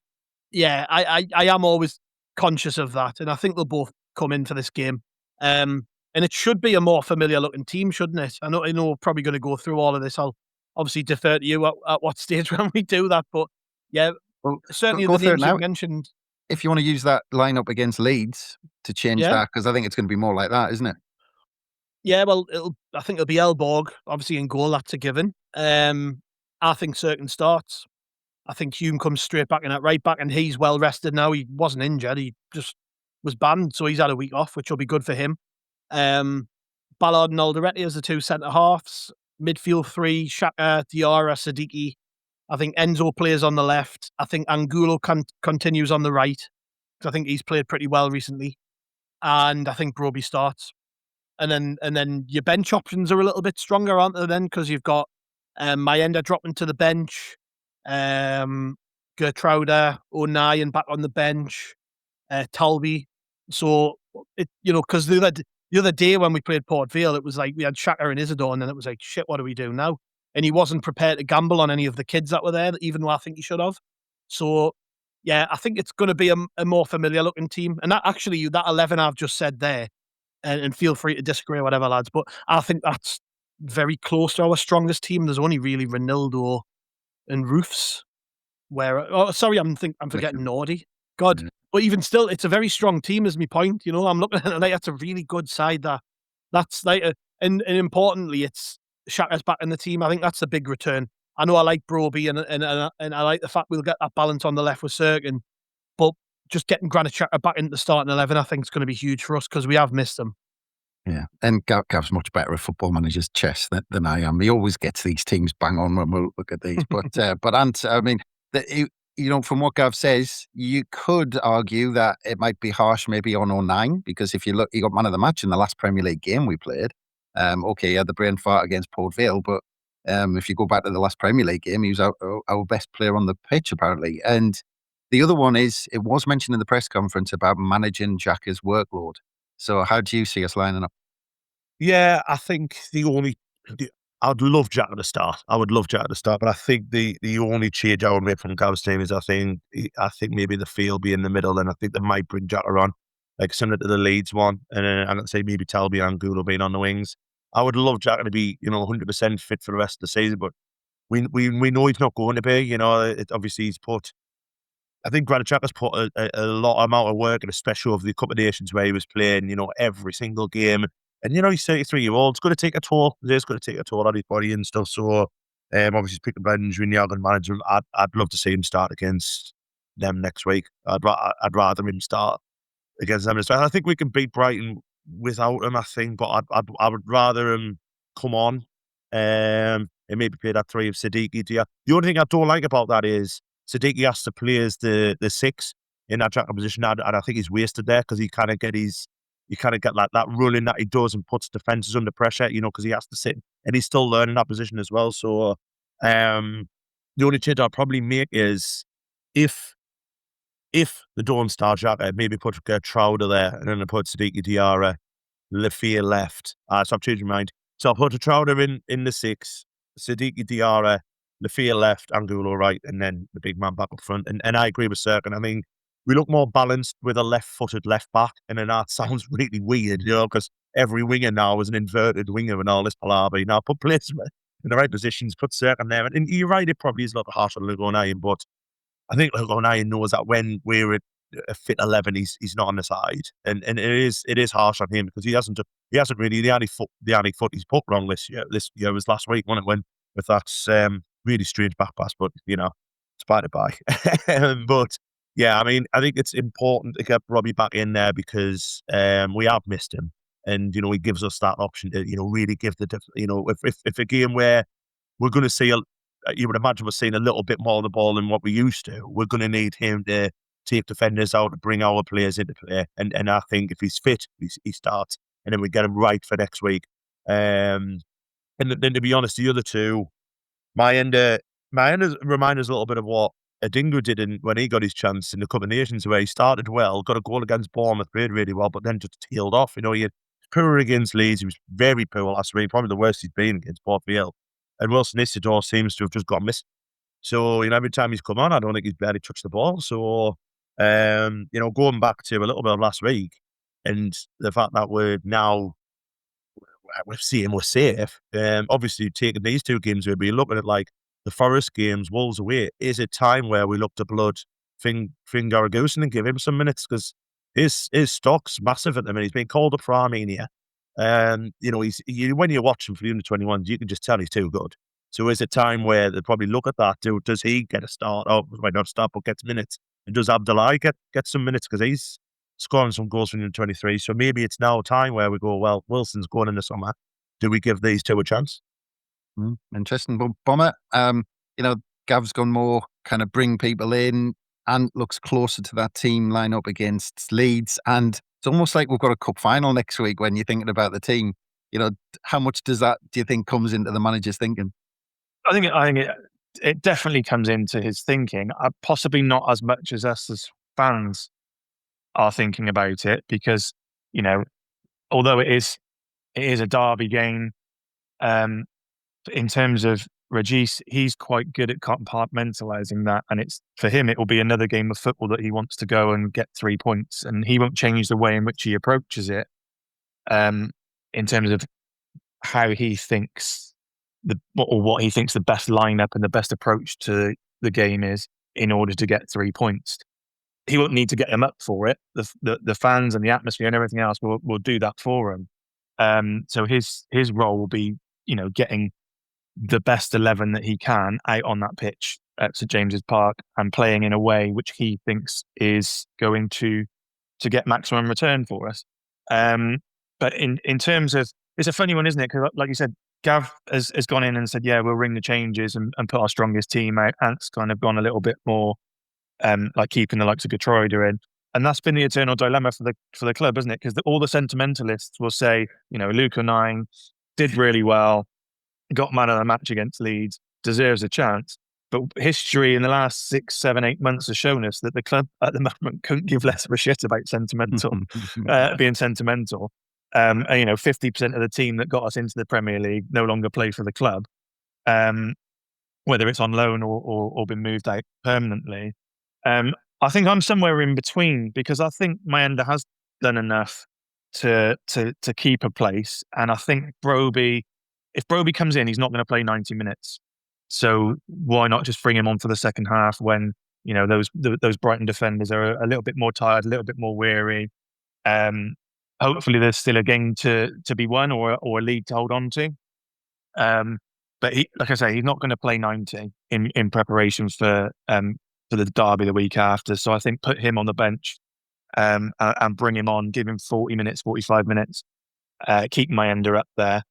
yeah, I am always conscious of that, and I think they'll both come in for this game. And it should be a more familiar looking team, shouldn't it? I know we're probably going to go through all of this. I'll obviously defer to you at what stage when we do that, but yeah, certainly the names you mentioned. If you want to use that lineup against Leeds to change that, because I think it's going to be more like that, isn't it? Yeah, well, I think it'll be Elborg, obviously in goal. That's a given. I think Serkin starts. I think Hume comes straight back in at right back, and he's well rested now. He wasn't injured; he just was banned, so he's had a week off, which will be good for him. Ballard and Alderete as the 2 centre halves. Midfield 3: Xhaka, Diarra, Siddiqui. I think Enzo plays on the left. I think Angulo continues on the right, because I think he's played pretty well recently. And I think Broby starts. And then your bench options are a little bit stronger, aren't they, then? Because you've got Mayenda dropping to the bench, Gertruda, O'Neill back on the bench, Talby. So, because the other day when we played Port Vale, it was like we had Xhaka and Isidore, and then it was like, shit, what do we do now? And he wasn't prepared to gamble on any of the kids that were there, even though I think he should have. So, yeah, I think it's going to be a more familiar looking team. And that 11 I've just said there, and feel free to disagree or whatever, lads, but I think that's very close to our strongest team. There's only really Ronaldo and Roofs. I'm forgetting Nordy. God, but even still, it's a very strong team, is my point. I'm looking at it like that's a really good side. That's like, and importantly, it's Xhaka's back in the team. I think that's a big return. I know I like Broby, and I like the fact we'll get that balance on the left with Serkin, but just getting Granit Xhaka back into the starting 11, I think, is going to be huge for us because we have missed them. Yeah, and Gav's much better at football manager's chess than I am. He always gets these teams bang on when we look at these. But Ant, I mean, from what Gav says, you could argue that it might be harsh maybe on 09, because if you look, he got man of the match in the last Premier League game we played. He had the brain fart against Port Vale, but if you go back to the last Premier League game, he was our best player on the pitch, apparently. And the other one is, it was mentioned in the press conference about managing Xhaka's workload. So how do you see us lining up? Yeah, I think I'd love Xhaka to start. I would love Xhaka to start, but I think the only change I would make from Gav's team is I think maybe the field be in the middle, and I think they might bring Xhaka on, like similar to the Leeds one, and I'd say maybe Talby and Angulo being on the wings. I would love Xhaka to be 100% fit for the rest of the season, but we know he's not going to be. Obviously he's put. I think Granit Xhaka's put a lot amount of work, and especially over the couple of nations where he was playing, every single game. And, he's 33-year-old. It's going to take a toll. It's going to take a toll on his body and stuff. So, obviously, he's picked up an injury and you're going to manage him. I'd love to see him start against them next week. I'd rather him start against them. I think we can beat Brighton without him, I think. But I would rather him come on and maybe play that 3 of Siddiqui. The only thing I don't like about that is Siddiqui has to play as the 6 in that tracker position, and I think he's wasted there because he kind of get like that running that he does and puts defenses under pressure, because he has to sit and he's still learning that position as well. So the only change I'll probably make is if they don't start Xhaka, maybe put Trouder there and then I put Siddiqui Diarra, Lafia left. So I've changed my mind. So I'll put a Trouder in the 6, Siddiqui Diarra, Lafia left, Angulo right, and then the big man back up front. And I agree with Serkin. I mean, we look more balanced with a left-footed left back, and then that sounds really weird, because every winger now is an inverted winger and all this palaver. Now put players in the right positions, put Serkin there. And you're right, it probably is a little harsh on Luke O'Nien, but I think Luke O'Nien knows that when we're at a fit 11, he's not on the side, and it is harsh on him because he hasn't really the only foot he's put wrong this year was last week when it went with that really strange back pass, but it's by the by. But yeah, I mean, I think it's important to get Robbie back in there because we have missed him, and he gives us that option to really give if a game where we're going to see you would imagine we're seeing a little bit more of the ball than what we used to. We're going to need him to take defenders out to bring our players into play. And I think if he's fit, he starts, and then we get him right for next week. And then to be honest, the other two, my end remind us a little bit of what Adingra did when he got his chance in the Cup of Nations, where he started well, got a goal against Bournemouth, played really well, but then just tailed off. He was poor against Leeds. He was very poor last week, probably the worst he's been against Port Vale. And Wilson Isidore seems to have just got missed. So, every time he's come on, I don't think he's barely touched the ball. So, going back to a little bit of last week and the fact that we're seeing we're safe, obviously taking these 2 games, we'll be looking at like the Forest games, Wolves away. Is it time where we look to blood Finn Garagusen and give him some minutes? Because his stock's massive at the minute. He's been called up for Armenia. When you watch him for the under-21s, you can just tell he's too good. So is it time where they probably look at that? Does he get a start? Or might not start, but gets minutes? And does Abdullahi get some minutes? Because he's scoring some goals for the under-23. So maybe it's now time where we go, well, Wilson's going in the summer. Do we give these 2 a chance? Interesting. But Bomber, Gav's gone more kind of bring people in and looks closer to that team lineup against Leeds. And it's almost like we've got a cup final next week when you're thinking about the team. How much does that, do you think, comes into the manager's thinking? I think it definitely comes into his thinking. Possibly not as much as us as fans are thinking about it, because although it is a derby game, in terms of Regis, he's quite good at compartmentalizing that, and for him it will be another game of football that he wants to go and get 3 points, and he won't change the way in which he approaches it, in terms of how he thinks what he thinks the best lineup and the best approach to the game is in order to get 3 points. He won't need to get him up for it. The fans and the atmosphere and everything else will do that for him. So his role will be getting the best 11 that he can out on that pitch at St James's Park and playing in a way which he thinks is going to get maximum return for us. But in terms of, it's a funny one, isn't it? Because like you said, Gav has gone in and said, yeah, we'll ring the changes and put our strongest team out. Ant's kind of gone a little bit more like keeping the likes of Getroida in. And that's been the eternal dilemma for the club, isn't it? Because all the sentimentalists will say, Luke O'Nien did really well, got man of the match against Leeds, deserves a chance. But history in the last 6, 7, 8 months has shown us that the club at the moment couldn't give less of a shit about being sentimental. 50% of the team that got us into the Premier League no longer play for the club, whether it's on loan or been moved out permanently. I think I'm somewhere in between, because I think Mayenda has done enough to keep a place, and I think if Broby comes in, he's not going to play 90 minutes. So why not just bring him on for the second half when those Brighton defenders are a little bit more tired, a little bit more weary. Hopefully there's still a game to be won or a lead to hold on to. But like I say, he's not going to play 90 in preparation for the derby the week after. So I think put him on the bench and bring him on, give him 40 minutes, 45 minutes, keep Mayenda up there.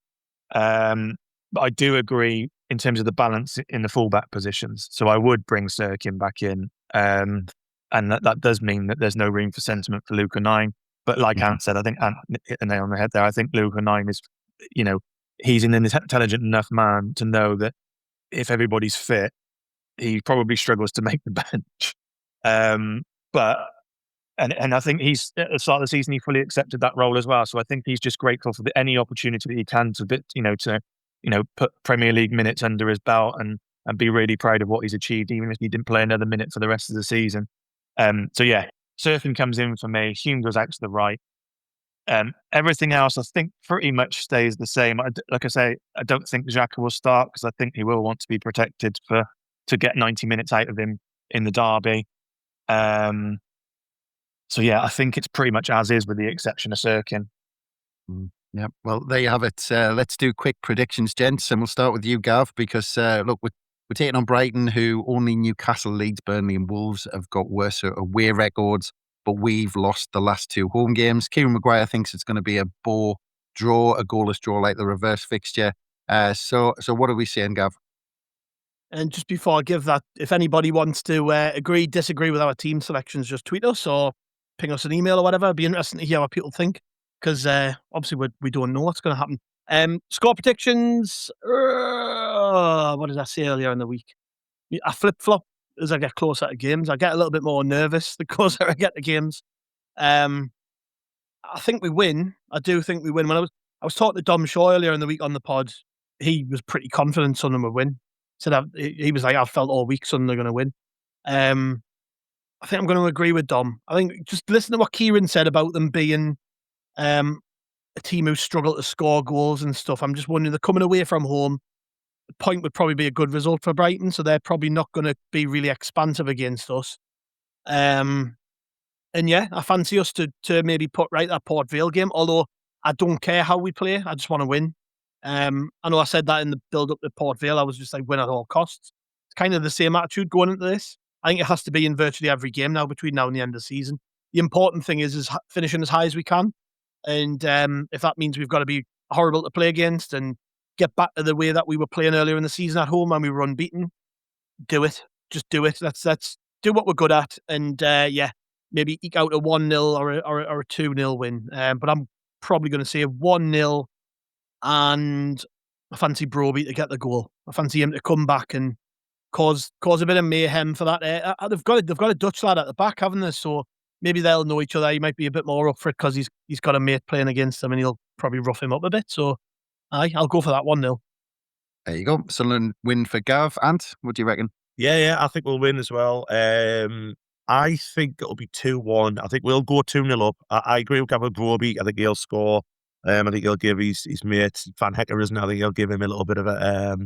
But I do agree in terms of the balance in the fullback positions. So I would bring Sirkin back in. And that does mean that there's no room for sentiment for Luca 9. But like Ant said, I think Ant hit the nail on the head there. I think Luca 9 is, he's an intelligent enough man to know that if everybody's fit, he probably struggles to make the bench. But I think he's at the start of the season, he fully accepted that role as well. So I think he's just grateful for any opportunity that he can to put Premier League minutes under his belt and be really proud of what he's achieved, even if he didn't play another minute for the rest of the season. So yeah, Surfing comes in for me. Hume goes out to the right. Everything else, I think, pretty much stays the same. Like I say, I don't think Xhaka will start because I think he will want to be protected to get 90 minutes out of him in the derby. So yeah, I think it's pretty much as is with the exception of Sirkin. Yeah, well, there you have it. Let's do quick predictions, gents, and we'll start with you, Gav, because look, we're taking on Brighton, who only Newcastle, Leeds, Burnley and Wolves have got worse away records, but we've lost the last 2 home games. Kieran Maguire thinks it's going to be a draw, a goalless draw like the reverse fixture. So what are we saying, Gav? And just before I give that, if anybody wants to agree, disagree with our team selections, just tweet us or ping us an email or whatever. It'd be interesting to hear what people think, because obviously we don't know what's going to happen. Score predictions. What did I say earlier in the week? I flip-flop as I get closer to games. I get a little bit more nervous the closer I get to games. I think we win. I do think we win. When I was talking to Dom Shaw earlier in the week on the pod, he was pretty confident Sunderland would win. He was like, I felt all week Sunderland are going to win. I think I'm going to agree with Dom. I think just listen to what Kieran said about them being a team who struggle to score goals and stuff. I'm just wondering, they're coming away from home. The point would probably be a good result for Brighton, so they're probably not going to be really expansive against us. And yeah, I fancy us to maybe put right that Port Vale game, although I don't care how we play. I just want to win. I know I said that in the build-up to Port Vale. I was just like, win at all costs. It's kind of the same attitude going into this. I think it has to be in virtually every game now between now and the end of the season. The important thing is finishing as high as we can. And if that means we've got to be horrible to play against and get back to the way that we were playing earlier in the season at home and we were unbeaten, do it. Just do it. Let's do what we're good at. And yeah, maybe eke out a 1-0 or a 2-0 win. But I'm probably going to say 1-0, and I fancy Broby to get the goal. I fancy him to come back and cause a bit of mayhem for that. They've got a Dutch lad at the back, haven't they? So maybe they'll know each other. He might be a bit more up for it because he's got a mate playing against him and he'll probably rough him up a bit. So I'll go for that 1-0. There you go. Sunderland win for Gav. Ant, what do you reckon? Yeah, I think we'll win as well. I think it'll be 2-1. I think we'll go 2-0 up. I agree with Gavin Broby. I think he'll score. I think he'll give his mate Van Hecker, isn't it? I think he'll give him a little bit of a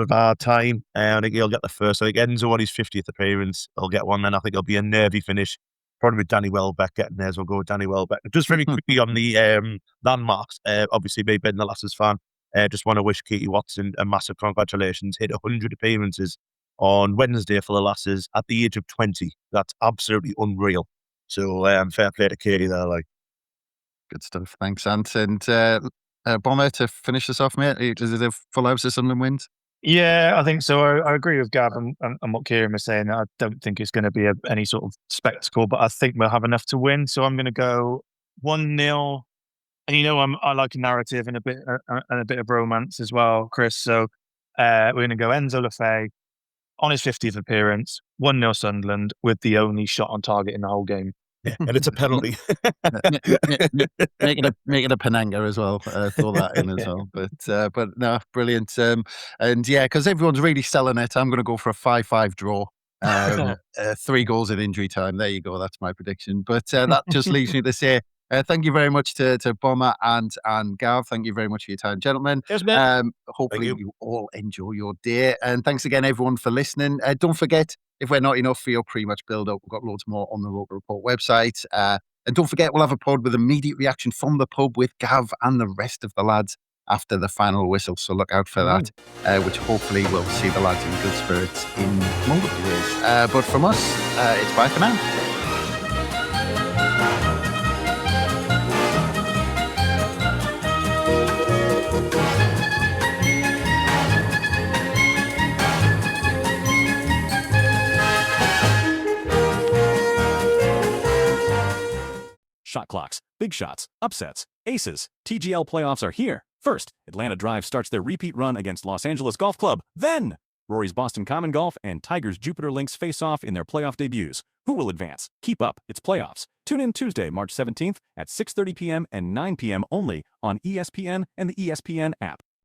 hard time. I think he'll get the first. I think Enzo on his 50th appearance, he'll get one. Then I think it'll be a nervy finish. Probably with Danny Welbeck getting there, so we'll go with Danny Welbeck. Just very quickly on the landmarks, obviously me being the Lasses fan, just want to wish Katie Watson a massive congratulations. Hit 100 appearances on Wednesday for the Lasses at the age of 20. That's absolutely unreal. So fair play to Katie there. Like, good stuff. Thanks, Ant. And Bomber, to finish this off, mate, is it a full house of Sunderland wins? Yeah, I think so. I agree with Gav and what Kieran was saying. I don't think it's going to be any sort of spectacle, but I think we'll have enough to win. So I'm going to go 1-0. And I like a narrative and a bit of romance as well, Chris. So we're going to go Enzo Lefebvre on his 50th appearance, 1-0 Sunderland, with the only shot on target in the whole game. Yeah, and it's a penalty. make it a Penanga as well. Throw that in as well. But no, brilliant. And yeah, because everyone's really selling it, I'm going to go for a 5-5 draw. 3 goals in injury time. There you go. That's my prediction. But that just leaves me to say thank you very much to Bomber and Gav. Thank you very much for your time, gentlemen. Cheers, mate. Hopefully you all enjoy your day. And thanks again, everyone, for listening. Don't forget, if we're not enough for your pre-match build-up, we've got loads more on the Roker Report website. And don't forget, we'll have a pod with immediate reaction from the pub with Gav and the rest of the lads after the final whistle. So look out for that, which hopefully will see the lads in good spirits in multiple ways. But from us, it's bye for now. Big shots, upsets, aces. TGL playoffs are here. First, Atlanta Drive starts their repeat run against Los Angeles Golf Club. Then, Rory's Boston Common Golf and Tiger's Jupiter Links face off in their playoff debuts. Who will advance? Keep up. It's playoffs. Tune in Tuesday, March 17th at 6:30 p.m. and 9 p.m. only on ESPN and the ESPN app.